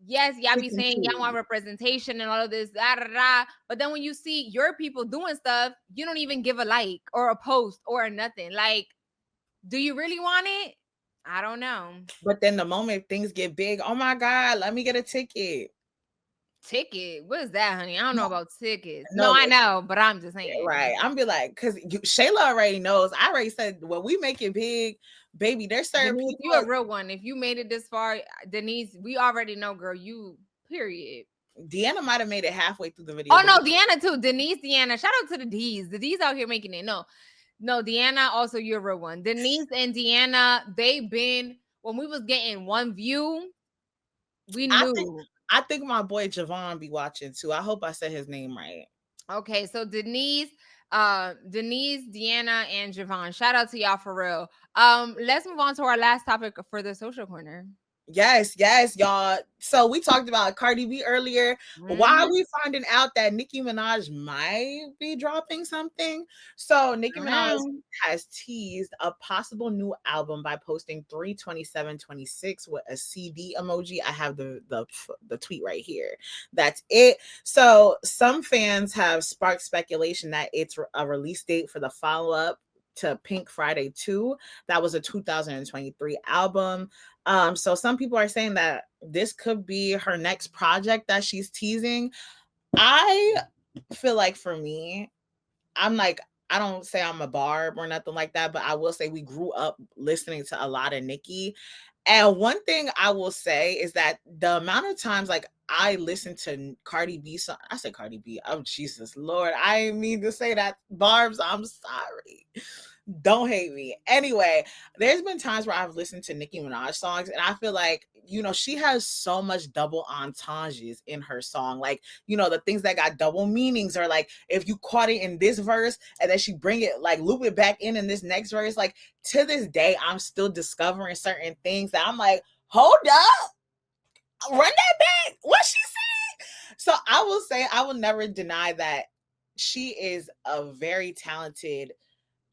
yes, y'all be saying y'all want representation and all of this, but then when you see your people doing stuff, you don't even give a like or a post or nothing. Like, do you really want it? I don't know. But then the moment things get big, oh my God, let me get a ticket. Ticket? What is that, honey? I don't know about tickets. No, I know, but I'm just saying. Right. I'm be like, because Shayla already knows. I already said, when we make it big, baby, there's certain Denise, people. you a real one. If you made it this far, Denise, we already know, girl. You period. Deanna might have made it halfway through the video. Oh no, Deanna too. Denise, Deanna. Shout out to the D's. The D's out here making it. No, Deanna. Also, you're a real one. Denise and Deanna. They've been when we was getting one view. We knew. I think my boy Javon be watching too. I hope I said his name right. Okay, so Denise, Deanna, and Javon. Shout out to y'all for real. Let's move on to our last topic for the social corner. Yes, y'all. So we talked about Cardi B earlier. Why are we finding out that Nicki Minaj might be dropping something? So Nicki Minaj has teased a possible new album by posting 3/27/26 with a CD emoji. I have the tweet right here. That's it. So some fans have sparked speculation that it's a release date for the follow-up to Pink Friday 2. That was a 2023 album. So some people are saying that this could be her next project that she's teasing. I feel like for me, I'm like, I don't say I'm a barb or nothing like that, but I will say we grew up listening to a lot of Nicki. And one thing I will say is that the amount of times like I listen to Cardi B song, I said Cardi B. Oh, Jesus Lord. I didn't mean to say that. Barbs, I'm sorry. Don't hate me. Anyway, there's been times where I've listened to Nicki Minaj songs and I feel like, she has so much double entendres in her song. Like, the things that got double meanings, or like if you caught it in this verse and then she bring it, like loop it back in this next verse. Like to this day, I'm still discovering certain things that I'm like, hold up, run that back. What's she saying? So I will say, I will never deny that she is a very talented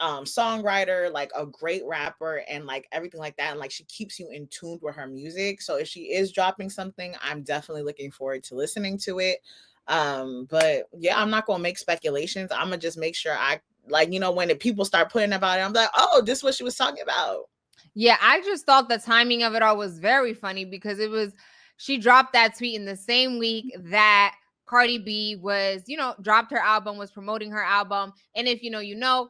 songwriter, like a great rapper, and like everything like that, and like she keeps you in tune with her music. So if she is dropping something, I'm definitely looking forward to listening to it. But yeah, I'm not gonna make speculations. I'm gonna just make sure I like, when the people start putting about it, I'm like, oh, this is what she was talking about. Yeah, I just thought the timing of it all was very funny because she dropped that tweet in the same week that Cardi B was, dropped her album, was promoting her album. And if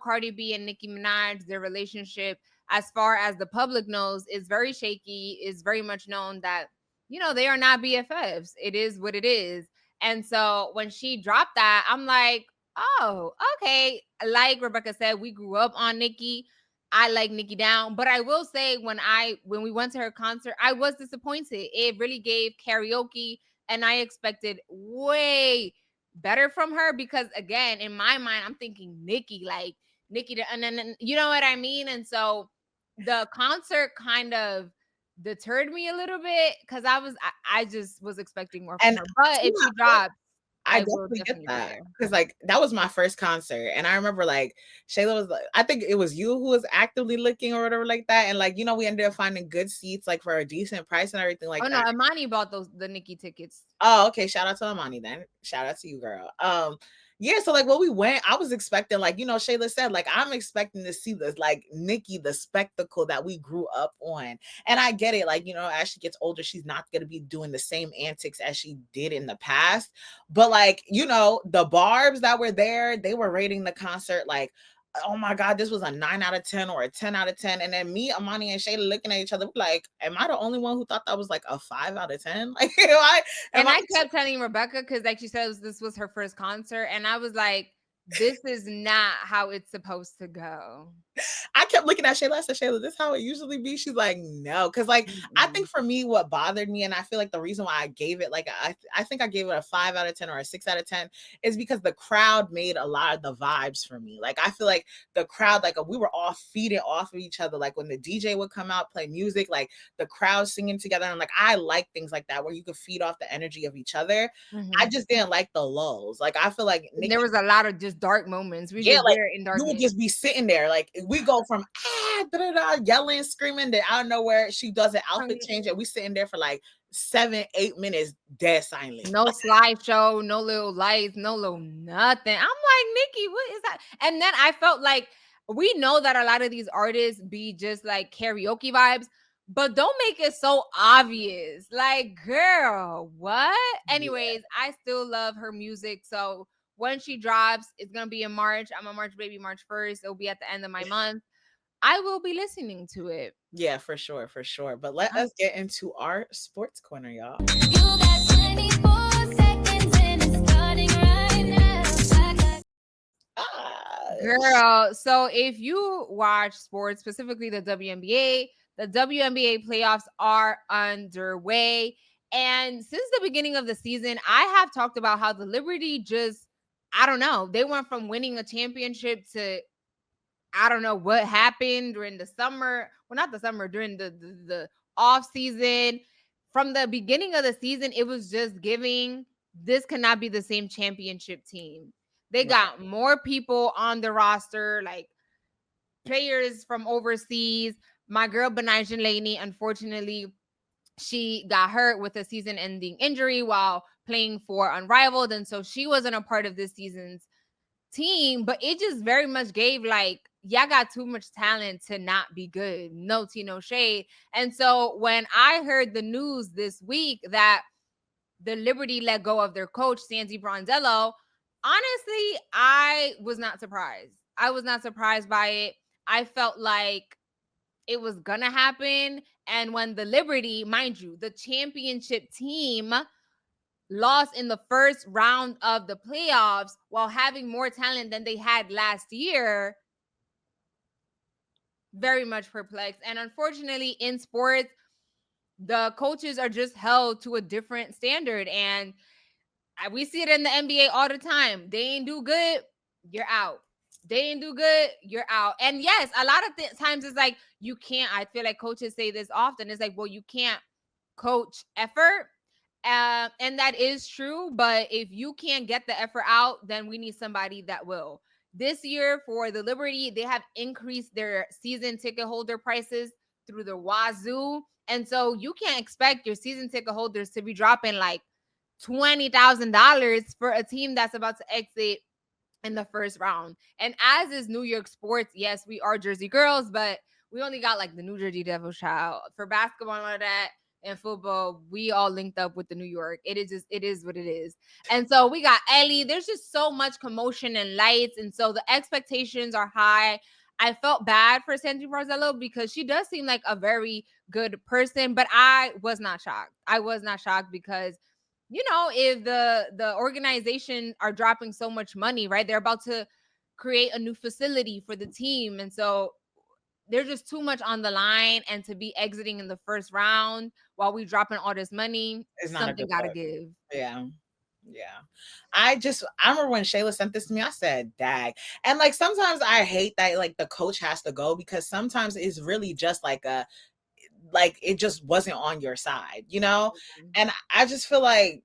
Cardi B and Nicki Minaj, their relationship, as far as the public knows, is very shaky, is very much known that, they are not BFFs. It is what it is. And so when she dropped that, I'm like, oh, okay. Like Rebecca said, we grew up on Nicki. I like Nicki down, but I will say when we went to her concert, I was disappointed. It really gave karaoke, and I expected way better from her because, again, in my mind, I'm thinking Nicki, and then you know what I mean? And so the concert kind of deterred me a little bit because I just was expecting more from her. But if she drops, I definitely get that because like that was my first concert, and I remember like Shayla was like, I think it was you who was actively looking or whatever like that, and like we ended up finding good seats like for a decent price and everything like that. Oh no, Amani bought the Nicki tickets. Oh, okay. Shout out to Amani then. Shout out to you, girl. Yeah, so like when we went, I was expecting, like, Shayla said, like, I'm expecting to see this, like, Nicki, the spectacle that we grew up on. And I get it, like, as she gets older, she's not going to be doing the same antics as she did in the past. But, like, the barbs that were there, they were rating the concert like, oh my God, this was a 9 out of 10 or a 10 out of 10. And then me, Amani, and Shayla looking at each other like, am I the only one who thought that was like a 5 out of 10? Like, I kept telling Rebecca, because like she said, this was her first concert. And I was like, this is not how it's supposed to go. I kept looking at Shayla. I said, Shayla, this is how it usually be? She's like, no. Because like, I think for me, what bothered me, and I feel like the reason why I gave it, like, I think I gave it a 5 out of 10 or a 6 out of 10 is because the crowd made a lot of the vibes for me. Like, I feel like the crowd, like we were all feeding off of each other. Like when the DJ would come out, play music, like the crowd singing together. And like, I like things like that where you could feed off the energy of each other. I just didn't like the lulls. Like, I feel like Nicki, there was a lot of just dark moments. We like in darkness. You would just be sitting there. Like we go from yelling, screaming, to out of nowhere she does an outfit change, and we sitting there for like 7-8 minutes dead silent. No slideshow, no little lights, no little nothing. I'm like, Nicki, what is that? And then I felt like, we know that a lot of these artists be just like karaoke vibes, but don't make it so obvious. Like, girl, what? Anyways, I still love her music. So when she drops, it's gonna be in March. I'm a March baby, March 1st. It'll be at the end of my month. I will be listening to it. Yeah, for sure, for sure. But let us get into our sports corner, y'all. You got 24 seconds and it's starting right now. Girl, so if you watch sports, specifically the WNBA playoffs are underway. And since the beginning of the season, I have talked about how the Liberty just, I don't know, they went from winning a championship to, I don't know what happened during the summer. Well, not the summer, during the off season. From the beginning of the season, it was just giving, this cannot be the same championship team. They got more people on the roster, like players from overseas. My girl Benijan Laney, unfortunately, she got hurt with a season-ending injury while playing for Unrivaled, and so she wasn't a part of this season's team. But it just very much gave like, y'all got too much talent to not be good. No tea, no shade. And so when I heard the news this week that the Liberty let go of their coach, Sandy Brondello, honestly, I was not surprised. I was not surprised by it. I felt like it was gonna happen. And when the Liberty, mind you, the championship team lost in the first round of the playoffs while having more talent than they had last year, very much perplexed. And unfortunately, in sports, the coaches are just held to a different standard. And we see it in the NBA all the time. They ain't do good, you're out. They ain't do good, you're out. And yes, a lot of times it's like, you can't, I feel like coaches say this often. It's like, well, you can't coach effort. And that is true. But if you can't get the effort out, then we need somebody that will. This year for the Liberty, they have increased their season ticket holder prices through the wazoo. And so you can't expect your season ticket holders to be dropping like $20,000 for a team that's about to exit in the first round. And as is New York sports, yes, we are Jersey girls, but we only got like the New Jersey Devils child. For basketball and all that and football, we all linked up with the New York. It is what it is. And so we got Ellie. There's just so much commotion and lights. And so the expectations are high. I felt bad for Sandy Brondello because she does seem like a very good person, but I was not shocked. I was not shocked because, you know, if the organization are dropping so much money, right? They're about to create a new facility for the team. And so there's just too much on the line, and to be exiting in the first round while we dropping all this money, It's not something gotta give. Yeah. I remember when Shayla sent this to me, I said, dag. And like, sometimes I hate that like the coach has to go, because sometimes it's really just like it just wasn't on your side, you know? And I just feel like,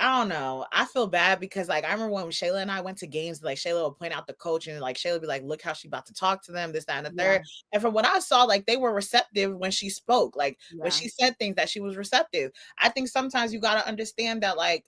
I don't know. I feel bad because like, I remember when Shayla and I went to games, like Shayla would point out the coach and like Shayla would be like, look how she about to talk to them, this, that, and the third. And from what I saw, like they were receptive when she spoke, like when she said things, that she was receptive. I think sometimes you got to understand that like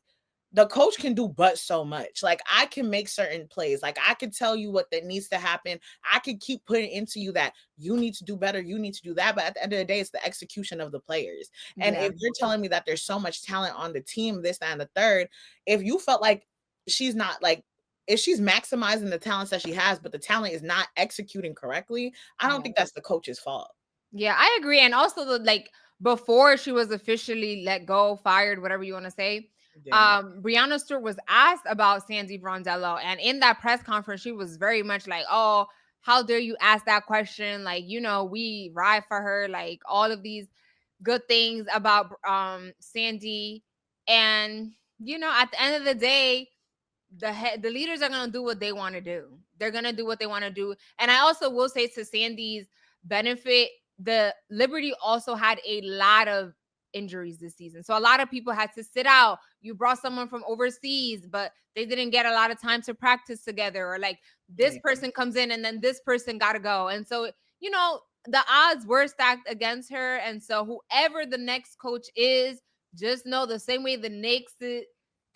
the coach can do but so much. Like I can make certain plays. Like I can tell you what that needs to happen. I can keep putting into you that you need to do better. You need to do that. But at the end of the day, it's the execution of the players. And if you're telling me that there's so much talent on the team, this, that, and the third, if you felt like she's not like, if she's maximizing the talents that she has, but the talent is not executing correctly, I don't think that's the coach's fault. Yeah, I agree. And also like before she was officially let go, fired, whatever you want to say, Brianna Stewart was asked about Sandy Brondello, and in that press conference she was very much like, oh, how dare you ask that question, like, you know, we ride for her, like all of these good things about Sandy. And you know, at the end of the day, the leaders are going to do what they want to do. They're going to do what they want to do. And I also will say, to Sandy's benefit, the Liberty also had a lot of injuries this season. So a lot of people had to sit out. You brought someone from overseas, but they didn't get a lot of time to practice together, or like this person comes in and then this person got to go. And so, you know, the odds were stacked against her. And so whoever the next coach is, just know the same way the Knicks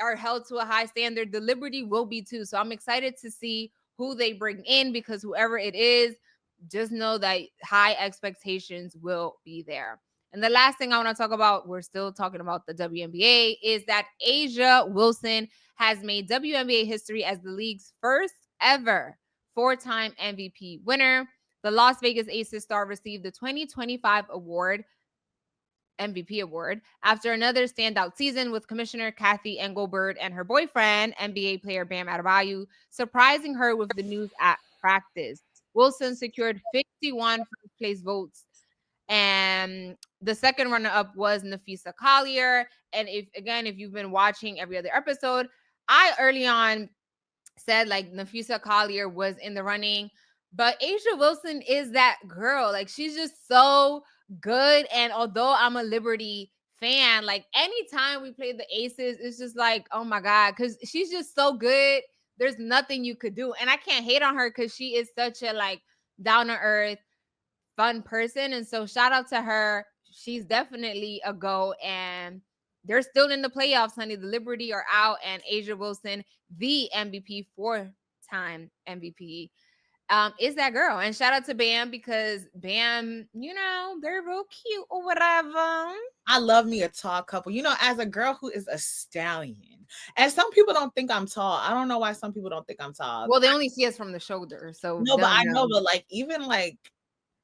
are held to a high standard, the Liberty will be too. So I'm excited to see who they bring in, because whoever it is, just know that high expectations will be there. And the last thing I want to talk about, we're still talking about the WNBA, is that Ajawilson has made WNBA history as the league's first ever 4-time MVP winner. The Las Vegas Aces star received the 2025 MVP award after another standout season with Commissioner Kathy Engelbert and her boyfriend, NBA player Bam Adebayo, surprising her with the news at practice. Wilson secured 51 first place votes, and the second runner-up was Nafisa Collier. And if you've been watching every other episode, I early on said like Nafisa Collier was in the running, but Asia Wilson is that girl. Like, she's just so good. And although I'm a Liberty fan, like anytime we play the Aces, it's just like, oh my God, because she's just so good. There's nothing you could do. And I can't hate on her because she is such a like down to earth, fun person. And so shout out to her. She's definitely a go. And they're still in the playoffs, honey. The Liberty are out, and Asia Wilson, the MVP, 4-time MVP, is that girl. And shout out to Bam, because Bam, they're real cute or whatever. I love me a tall couple. As a girl who is a stallion, and some people don't think I'm tall. I don't know why some people don't think I'm tall. Well, they only see us from the shoulder, so no, but I know, but like even like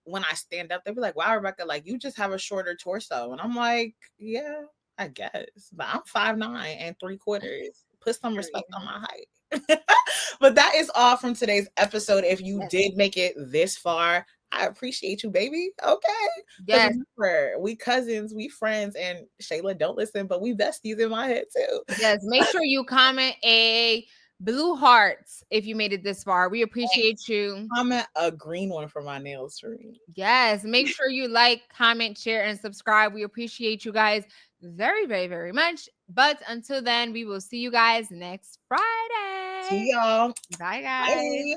when I stand up, they'll be like, "Wow, Rebecca, like you just have a shorter torso," and I'm like, "Yeah, I guess, but I'm 5'9" and 3/4. Put some respect on my height." But that is all from today's episode. If you did make it this far, I appreciate you, baby. Okay. Yes. Remember, we cousins, we friends, and Shayla don't listen, but we besties in my head too. Yes. Make sure you comment a blue heart if you made it this far. We appreciate you. Comment a green one for my nails for me. Yes. Make sure you like, comment, share, and subscribe. We appreciate you guys very, very, very much. But until then, we will see you guys next Friday. See y'all. Bye, guys. Bye.